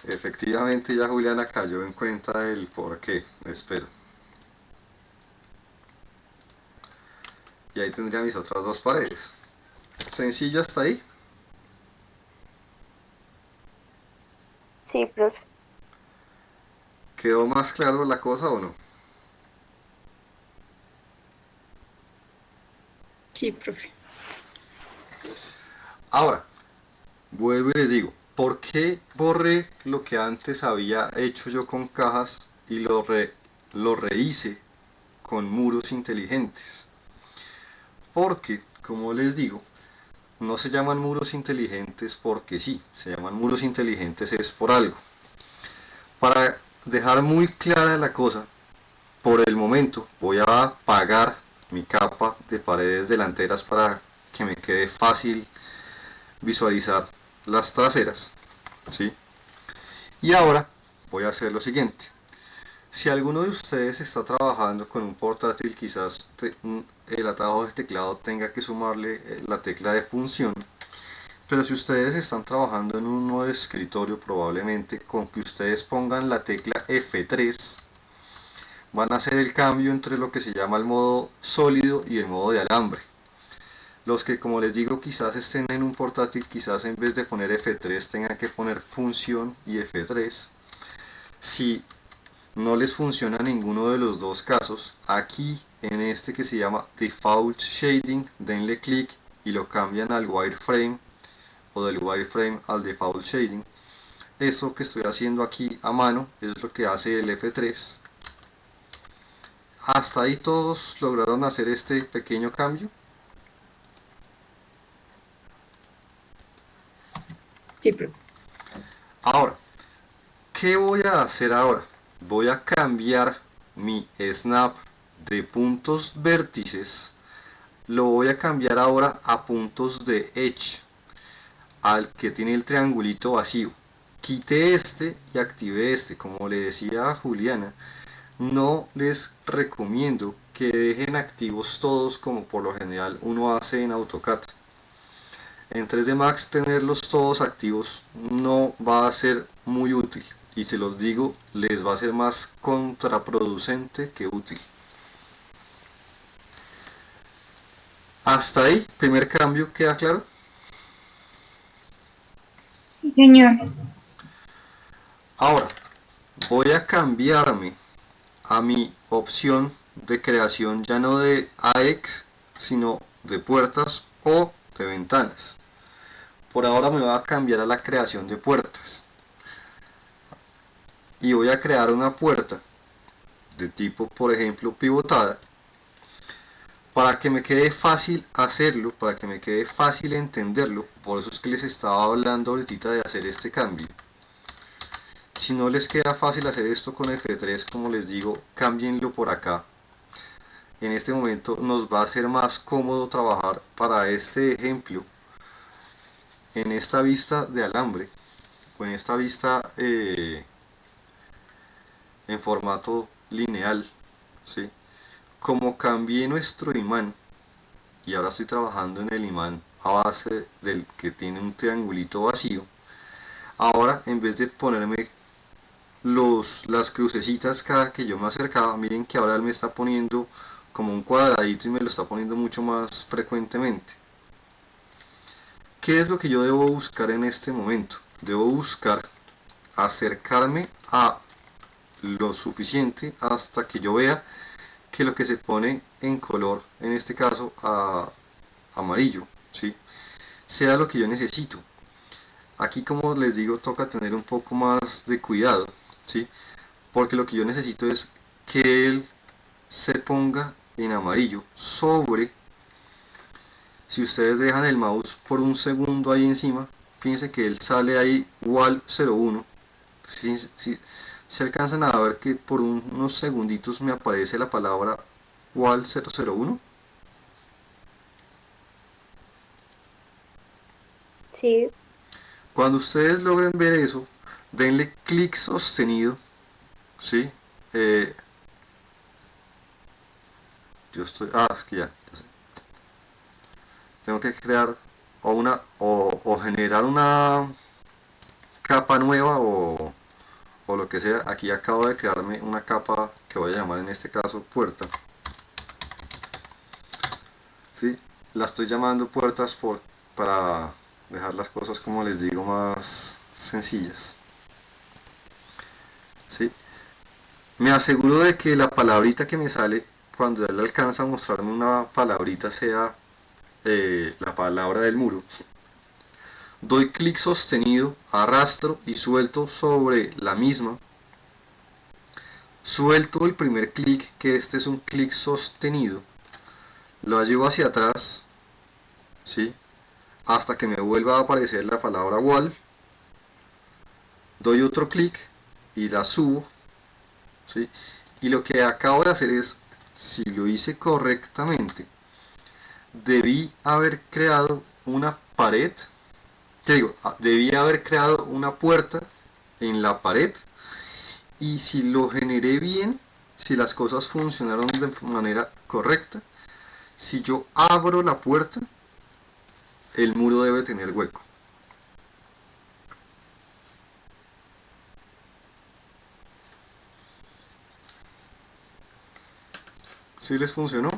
Efectivamente ya Juliana cayó en cuenta del por qué, espero. Y ahí tendría mis otras dos paredes. Sencillo hasta ahí. Sí, profe. ¿Quedó más claro la cosa o no? Sí, profe. Ahora, vuelvo y les digo, ¿por qué borré lo que antes había hecho yo con cajas y lo rehice con muros inteligentes? Porque, como les digo, no se llaman muros inteligentes porque sí, se llaman muros inteligentes es por algo. Para dejar muy clara la cosa, por el momento voy a apagar mi capa de paredes delanteras para que me quede fácil visualizar las traseras, ¿sí? Y ahora voy a hacer lo siguiente. Si alguno de ustedes está trabajando con un portátil, quizás el atajo de teclado tenga que sumarle la tecla de función. Pero si ustedes están trabajando en un modo de escritorio, probablemente con que ustedes pongan la tecla F3, van a hacer el cambio entre lo que se llama el modo sólido y el modo de alambre. Los que, como les digo, quizás estén en un portátil, quizás en vez de poner F3 tengan que poner función y F3. Si no les funciona ninguno de los dos casos, aquí en este que se llama Default Shading, denle clic y lo cambian al wireframe o del wireframe al Default Shading. Esto que estoy haciendo aquí a mano es lo que hace el F3. Hasta ahí todos lograron hacer este pequeño cambio. Sí, profe. Ahora, ¿qué voy a hacer ahora? Voy a cambiar mi snap de puntos vértices, lo voy a cambiar ahora a puntos de edge, al que tiene el triangulito vacío. Quité este y activé este. Como le decía a Juliana, no les recomiendo que dejen activos todos como por lo general uno hace en AutoCAD. En 3D Max tenerlos todos activos no va a ser muy útil, y se los digo, les va a ser más contraproducente que útil. Hasta ahí, primer cambio, ¿queda claro? Sí, señor. Ahora, voy a cambiarme a mi opción de creación ya no de AX, sino de puertas o de ventanas. Por ahora me voy a cambiar a la creación de puertas. Y voy a crear una puerta de tipo, por ejemplo, pivotada, para que me quede fácil hacerlo, para que me quede fácil entenderlo. Por eso es que les estaba hablando ahorita de hacer este cambio. Si no les queda fácil hacer esto con F3, como les digo, cámbienlo por acá. En este momento nos va a ser más cómodo trabajar para este ejemplo en esta vista de alambre o en esta vista en formato lineal, ¿sí? Como cambié nuestro imán y ahora estoy trabajando en el imán a base del que tiene un triangulito vacío, ahora en vez de ponerme las crucecitas cada que yo me acercaba, miren que ahora él me está poniendo como un cuadradito y me lo está poniendo mucho más frecuentemente. ¿Qué es lo que yo debo buscar en este momento? Debo buscar acercarme a lo suficiente hasta que yo vea que lo que se pone en color, en este caso a amarillo, ¿sí?, sea lo que yo necesito. Aquí, como les digo, toca tener un poco más de cuidado, ¿sí?, porque lo que yo necesito es que él se ponga en amarillo sobre. Si ustedes dejan el mouse por un segundo ahí encima, fíjense que él sale ahí WAL 01. Si alcanzan a ver que por unos segunditos me aparece la palabra WAL 001. Sí. Cuando ustedes logren ver eso, denle clic sostenido, ¿sí? yo estoy, es que ya sé. Tengo que crear o generar una capa nueva o lo que sea. Aquí acabo de crearme una capa que voy a llamar en este caso puerta. ¿Sí? La estoy llamando puertas para dejar las cosas, como les digo, más sencillas. ¿Sí? Me aseguro de que la palabrita que me sale cuando él alcanza a mostrarme una palabrita sea la palabra del muro. Doy clic sostenido, arrastro y suelto sobre la misma. Suelto el primer clic, que este es un clic sostenido. Lo llevo hacia atrás, ¿sí? Hasta que me vuelva a aparecer la palabra wall. Doy otro clic y la subo, ¿sí? Y lo que acabo de hacer es, si lo hice correctamente, debí haber creado una pared. ¿Qué digo? Debí haber creado una puerta en la pared, y si lo generé bien, si las cosas funcionaron de manera correcta, si yo abro la puerta, el muro debe tener hueco. ¿Sí les funcionó?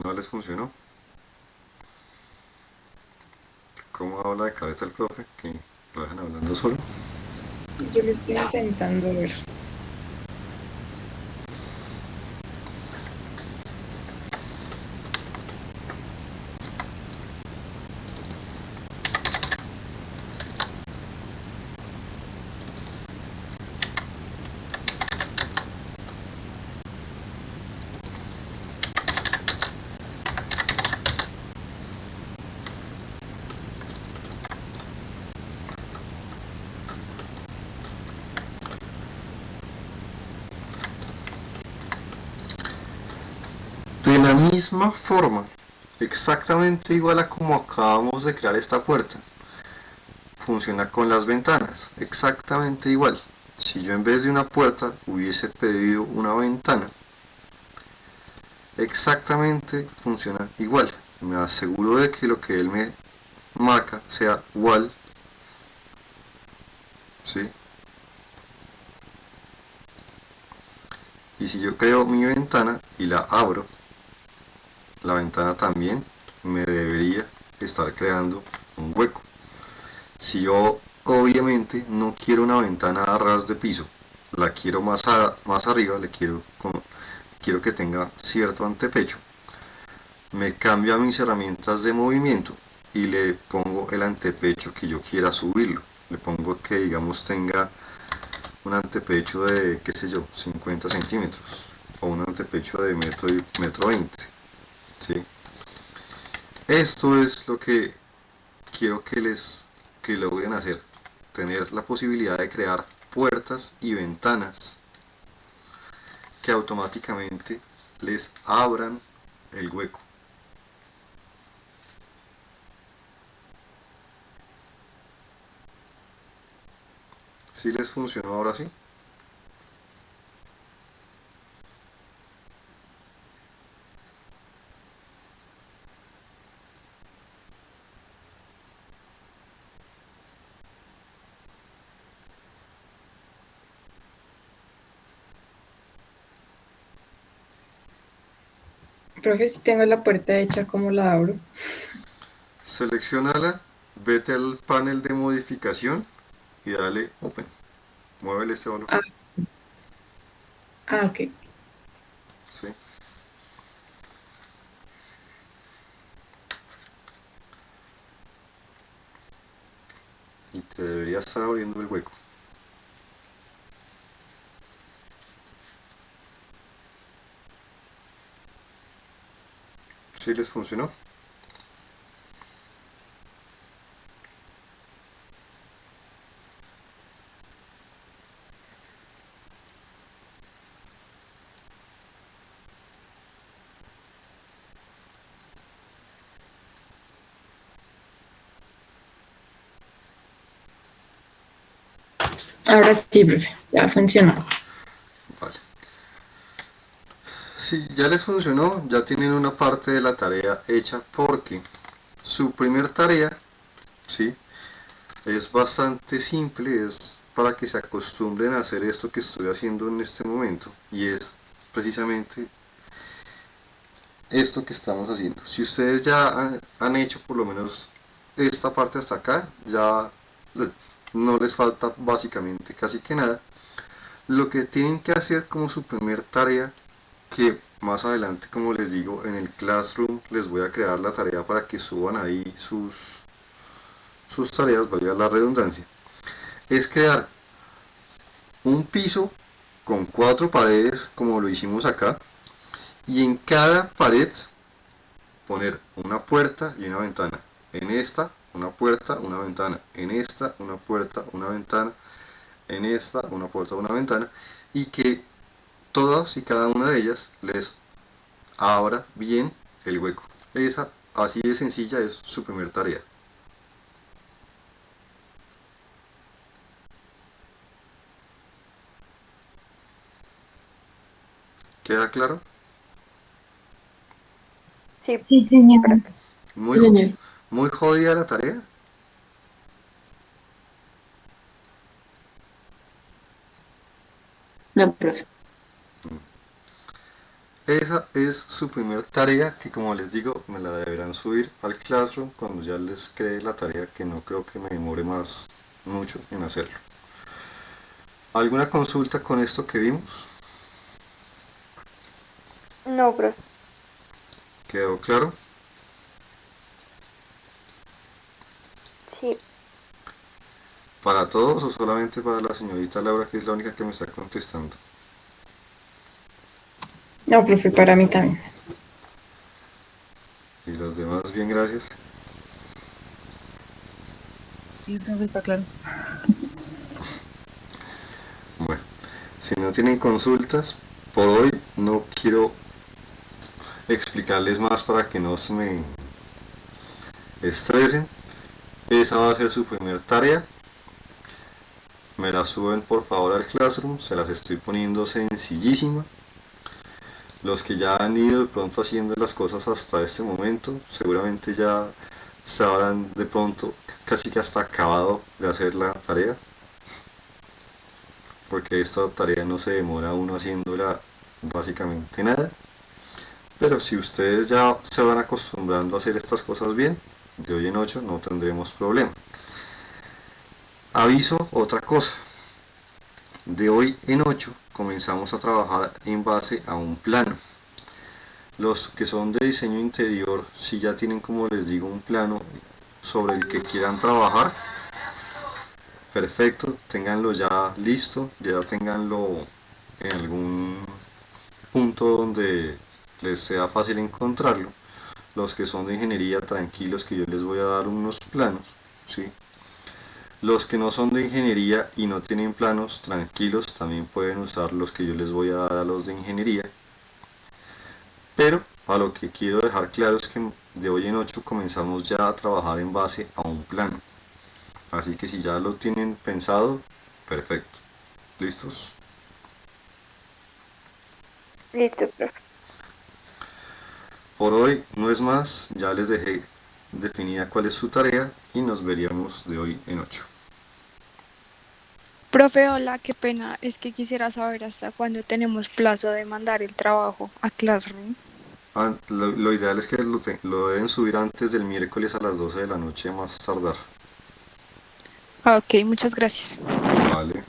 ¿No les funcionó? ¿Cómo habla de cabeza el profe? Que lo dejan hablando solo. Yo lo estoy intentando ver. De la misma forma, exactamente igual a como acabamos de crear esta puerta, funciona con las ventanas, exactamente igual. Si yo en vez de una puerta hubiese pedido una ventana, exactamente funciona igual. Me aseguro de que lo que él me marca sea wall, ¿sí? Y si yo creo mi ventana y la abro, la ventana también me debería estar creando un hueco. Si yo obviamente no quiero una ventana a ras de piso, la quiero más arriba, quiero que tenga cierto antepecho, me cambio a mis herramientas de movimiento y le pongo el antepecho que yo quiera subirlo. Le pongo que, digamos, tenga un antepecho de, qué sé yo, 50 centímetros o un antepecho de metro 20, ¿sí? Esto es lo que quiero que logren hacer, tener la posibilidad de crear puertas y ventanas que automáticamente les abran el hueco. ¿Sí les funcionó ahora sí? Profe, si tengo la puerta hecha, ¿cómo la abro? Seleccionala, vete al panel de modificación y dale Open. Muévele este valor. Ah, ok. ¿Sí? Y te debería estar abriendo el hueco. ¿Sí les funcionó? Ahora sí, profe, ya funcionó. Vale. Si ya les funcionó, ya tienen una parte de la tarea hecha porque su primer tarea, ¿sí? Es bastante simple, es para que se acostumbren a hacer esto que estoy haciendo en este momento y es precisamente esto que estamos haciendo. Si ustedes ya han hecho por lo menos esta parte hasta acá, ya no les falta básicamente casi que nada. Lo que tienen que hacer como su primer tarea, que más adelante, como les digo, en el Classroom les voy a crear la tarea para que suban ahí sus tareas, valga la redundancia, es crear un piso con 4 paredes como lo hicimos acá y en cada pared poner una puerta y una ventana. En esta una puerta, una ventana, en esta una puerta, una ventana, en esta una puerta, una ventana, y que todas y cada una de ellas les abra bien el hueco. Esa, así de sencilla, es su primer tarea. ¿Queda claro? Sí, Sí, señor. profe. Muy, Sí, señor. muy jodida la tarea. No, profe. Esa es su primer tarea que, como les digo, me la deberán subir al Classroom cuando ya les cree la tarea, que no creo que me demore mucho en hacerlo. ¿Alguna consulta con esto que vimos? No, profe. ¿Quedó claro? Sí, ¿Para todos o solamente para la señorita Laura, que es la única que me está contestando? No, profe, para mí también. Y los demás, bien, gracias. Sí, profe, está claro. Bueno, si no tienen consultas, por hoy no quiero explicarles más para que no se me estresen. Esa va a ser su primer tarea. Me la suben por favor al Classroom, se las estoy poniendo sencillísima. Los que ya han ido de pronto haciendo las cosas hasta este momento, seguramente ya sabrán de pronto casi que hasta acabado de hacer la tarea, porque esta tarea no se demora uno haciéndola básicamente nada. Pero si ustedes ya se van acostumbrando a hacer estas cosas bien, de hoy en 8 no tendremos problema. Aviso otra cosa. De hoy en 8 comenzamos a trabajar en base a un plano. Los que son de diseño interior, si ya tienen, como les digo, un plano sobre el que quieran trabajar, perfecto, ténganlo ya listo, ya ténganlo en algún punto donde les sea fácil encontrarlo. Los que son de ingeniería, tranquilos, que yo les voy a dar unos planos, ¿sí? Los que no son de ingeniería y no tienen planos, tranquilos, también pueden usar los que yo les voy a dar a los de ingeniería. Pero a lo que quiero dejar claro es que de hoy en 8 comenzamos ya a trabajar en base a un plano. Así que si ya lo tienen pensado, perfecto. ¿Listos? listo, profe. Por hoy no es más, ya les dejé definida cuál es su tarea y nos veríamos de hoy en 8. Profe, hola, qué pena. Es que quisiera saber hasta cuándo tenemos plazo de mandar el trabajo a Classroom. Lo ideal es que lo deben subir antes del miércoles a las 12 de la noche más tardar. Ah, ok, muchas gracias. Vale.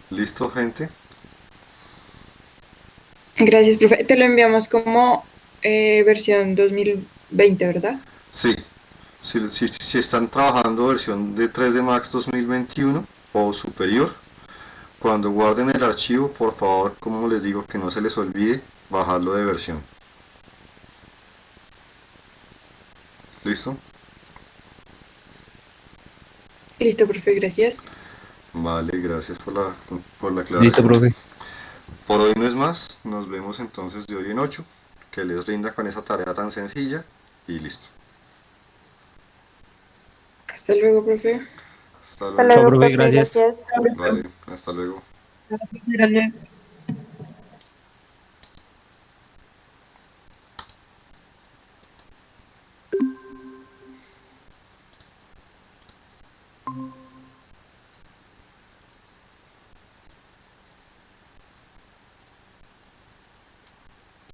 ¿Listo, gente? Gracias, profe. Te lo enviamos como versión 2020, ¿verdad? Sí. Si están trabajando versión de 3D Max 2021 o superior, cuando guarden el archivo, por favor, como les digo, que no se les olvide bajarlo de versión. ¿Listo? Listo, profe, gracias. Vale, gracias por la aclaración. Listo, profe. Por hoy no es más, nos vemos entonces de hoy en 8. Que les rinda con esa tarea tan sencilla y listo. Hasta luego, profe. Hasta Hasta luego. Chao, luego, profe, profe, gracias. gracias. Vale, hasta luego. Gracias.